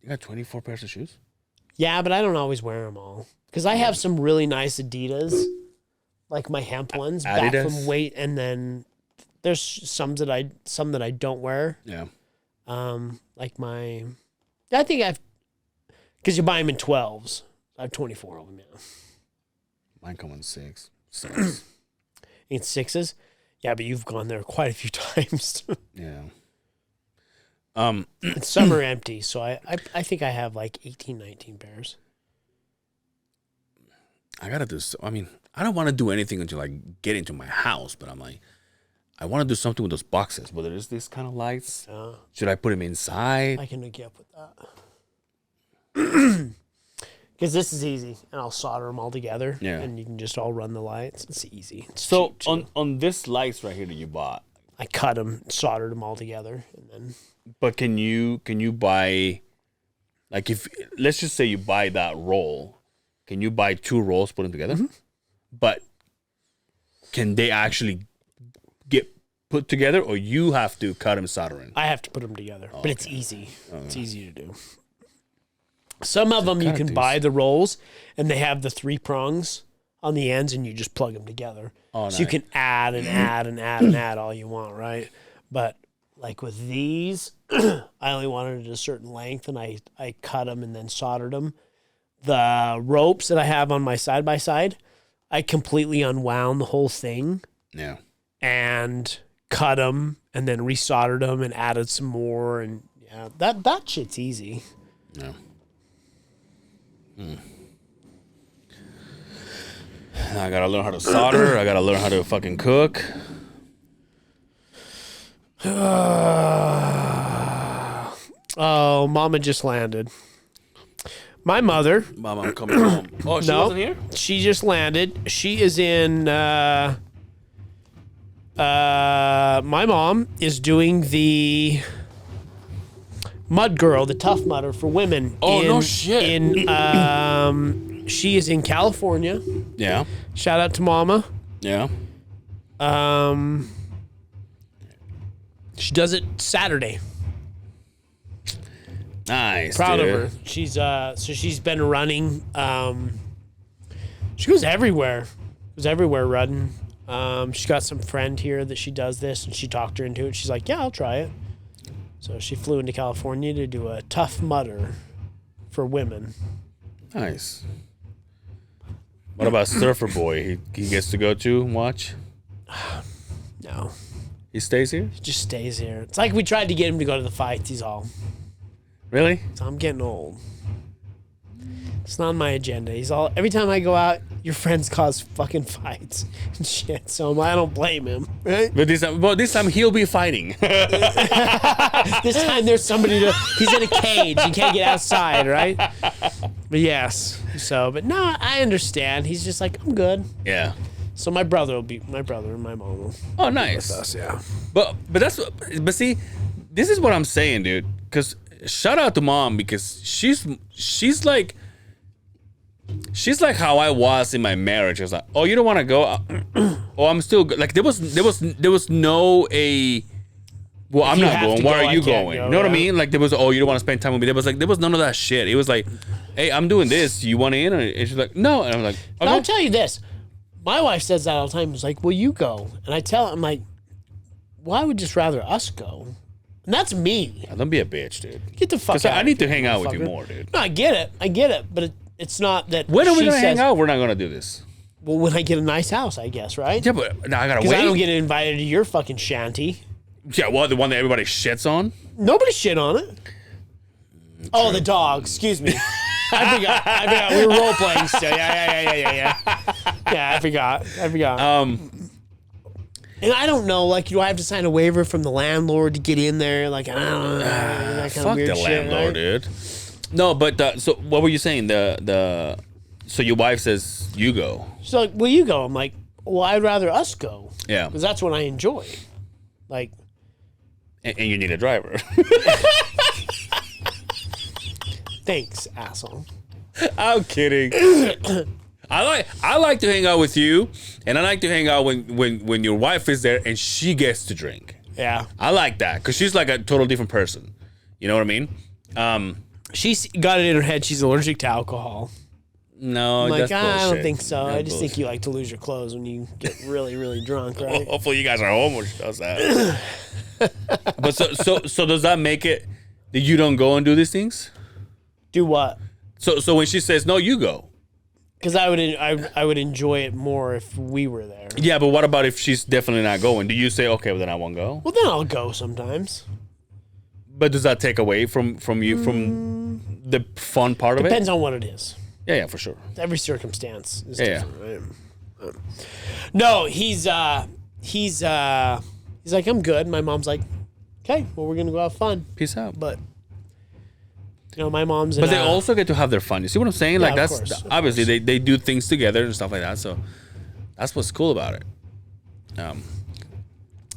You got 24 pairs of shoes. Yeah, but I don't always wear them all because I have some really nice Adidas, like my hemp ones, back Adidas? from weight, and then there's some that I don't wear. Yeah. Like my, I think I've, because you buy them in 12s. I have 24 of them. Yeah, Mine come in 6. 6. in 6s. Yeah, but you've gone there quite a few times. Yeah. And some are empty, so I think I have like 18, 19 pairs. I gotta do. I mean, I don't want to do anything until I get into my house, but I'm like, I want to do something with those boxes. Whether it's this kind of lights, should I put them inside? I can hook you up with that. Because this is easy, and I'll solder them all together. Yeah. And you can just all run the lights. It's easy. It's So cheap, too. on this lights right here that you bought, I cut them, soldered them all together, and then but can you buy, like if let's just say you buy that roll, can you buy 2 rolls, put them together? Mm-hmm. But can they actually get put together, or you have to cut them soldering? I have to put them together. Oh, but it's easy. It's easy to do. Some of them you kinda can buy the rolls, and they have the 3 prongs on the ends, and you just plug them together. Oh, so you nice. can add and add and add and add all you want, right? But like with these, I only wanted it a certain length, and I cut them and then soldered them. The ropes that I have on my side-by-side, I completely unwound the whole thing Yeah. and cut them and then resoldered them and added some more. And yeah, that shit's easy. No. I gotta learn how to solder. I gotta learn how to fucking cook. Oh, Mama just landed. My mother, Mom, I'm coming home. Oh, she No. wasn't here? she just landed. She is in. My mom is doing the Mud Girl, the Tough Mudder for women. Oh, no shit. She is in California. Yeah. Shout out to Mama. Yeah. She does it Saturday. Nice. Proud dude. of her. She's so she's been running. She goes everywhere. Goes everywhere running. She's got some friend here that she does this, and she talked her into it. She's like, "Yeah, I'll try it." So she flew into California to do a Tough Mudder for women. Nice. What about Surfer Boy? He gets to go to and watch? No, He stays here? he just stays here. It's like we tried to get him to go to the fights. He's all, Really? so I'm getting old. It's not on my agenda. He's all, every time I go out, your friends cause fucking fights and shit. So I don't blame him. Right? But this time he'll be fighting. This time there's somebody he's in a cage. He can't get outside, right? But yes. So, but no, I understand. He's just like, I'm good. Yeah. So my brother and my mom will. Oh, nice. Yeah. But see, this is what I'm saying, dude. Because shout out to Mom, because she's like how I was in my marriage. I was like, oh, you don't want to go? Oh, I'm still good. Like there was no well, I'm you not have going. to Why go, are I you can't going? go, You know what I yeah. mean? Like there was, oh, you don't want to spend time with me. There was none of that shit. It was like, hey, I'm doing this. You want in? And she's like, no. And I'm like, And I'll okay. tell you this. My wife says that all the time. She's like, will you go? And I tell her, I'm like, well, I would just rather us go. And that's me. Don't be a bitch, dude. Get the fuck Because out. I need to hang out with motherfucker. you more, dude. No, I get it. But it's not that. When are we she gonna hang says, out? We're not gonna do this. Well, when I get a nice house, I guess, right? Yeah, but now I gotta Because wait. I don't get invited to your fucking shanty. Yeah, well, the one that everybody shits on. Nobody shit on it. Oh, the dog. Excuse me. I forgot. We were role playing still. Yeah. Yeah, I forgot. And I don't know, like, do I have to sign a waiver from the landlord to get in there? Like, I don't know. That kind Fuck of weird the shit, landlord, right? dude. No, but so what were you saying? So your wife says you go. She's like, will you go? I'm like, well, I'd rather us go. Yeah, Because that's what I enjoy. Like, and you need a driver. thanks, asshole. I'm kidding. I like to hang out with you, and I like to hang out when your wife is there and she gets to drink. Yeah. I like that because she's like a total different person. You know what I mean? She's got it in her head she's allergic to alcohol. No, I'm like, that's bullshit. I don't think so. That's I just think bullshit. you like to lose your clothes when you get really, really drunk, right? Hopefully you guys are home when she does that. But so does that make it that you don't go and do these things? Do what? So when she says no, you go. Because I would enjoy it more if we were there. Yeah, but what about if she's definitely not going? Do you say okay, well then I won't go? Well, then I'll go sometimes. But does that take away from you from the fun part of it? Depends on what it is. Yeah, for sure. Every circumstance is Yeah. different. Right? No, he's like, I'm good. My mom's like, okay, well, we're gonna go have fun. Peace out. But you know, my mom's. But they also get to have their fun. You see what I'm saying? Like of that's course, of obviously they do things together and stuff like that. So that's what's cool about it.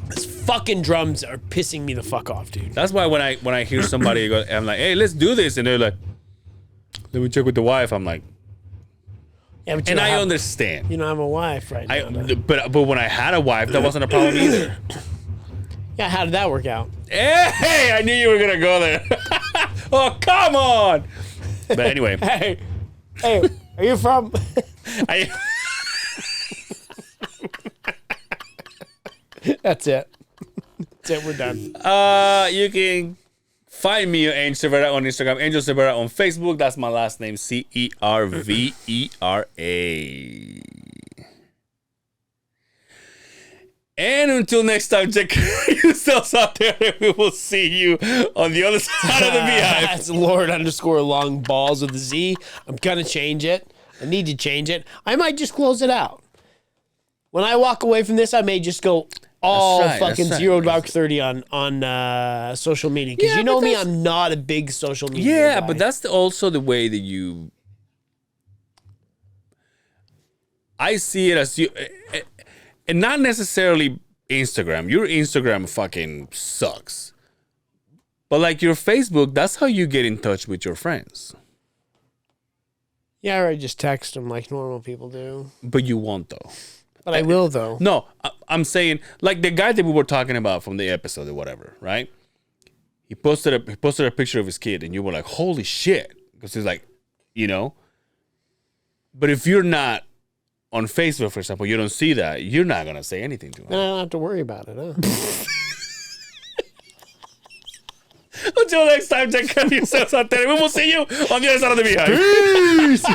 These fucking drums are pissing me the fuck off, dude. That's why when I hear somebody go, I'm like, hey, let's do this, and they're like, let me check with the wife. I'm like, Yeah, but and I understand. You don't have a wife right now. But when I had a wife, that wasn't a problem either. Yeah, how did that work out? Hey, I knew you were gonna go there. Oh, come on. But anyway, Hey, are you from? That's it. That's it. We're done. You can find me Angel Cervera on Instagram, Angel Cervera on Facebook. That's my last name, Cervera. And until next time, check yourselves out there, and we will see you on the other side of the Beehive. That's Lord_long balls with a Z. I'm gonna change it. I need to change it. I might just close it out. When I walk away from this, I may just go all That's right, fucking that's right. 0 dark 30 on social media. Because Yeah, you know but me, that's- I'm not a big social media Yeah, guy. but that's also the way that you. I see it as you, and not necessarily Instagram. Your Instagram fucking sucks. But like your Facebook, that's how you get in touch with your friends. Yeah, I just text them like normal people do. But you won't though. But I will though. No, I'm saying like the guy that we were talking about from the episode or whatever, right? He posted a picture of his kid, and you were like, "Holy shit!" Because he's like, you know. But if you're not on Facebook, for example, you don't see that, you're not gonna say anything to him. Then I don't have to worry about it, huh? Until next time, take care of yourselves out there. We will see you on the other side of the Beehive. Peace.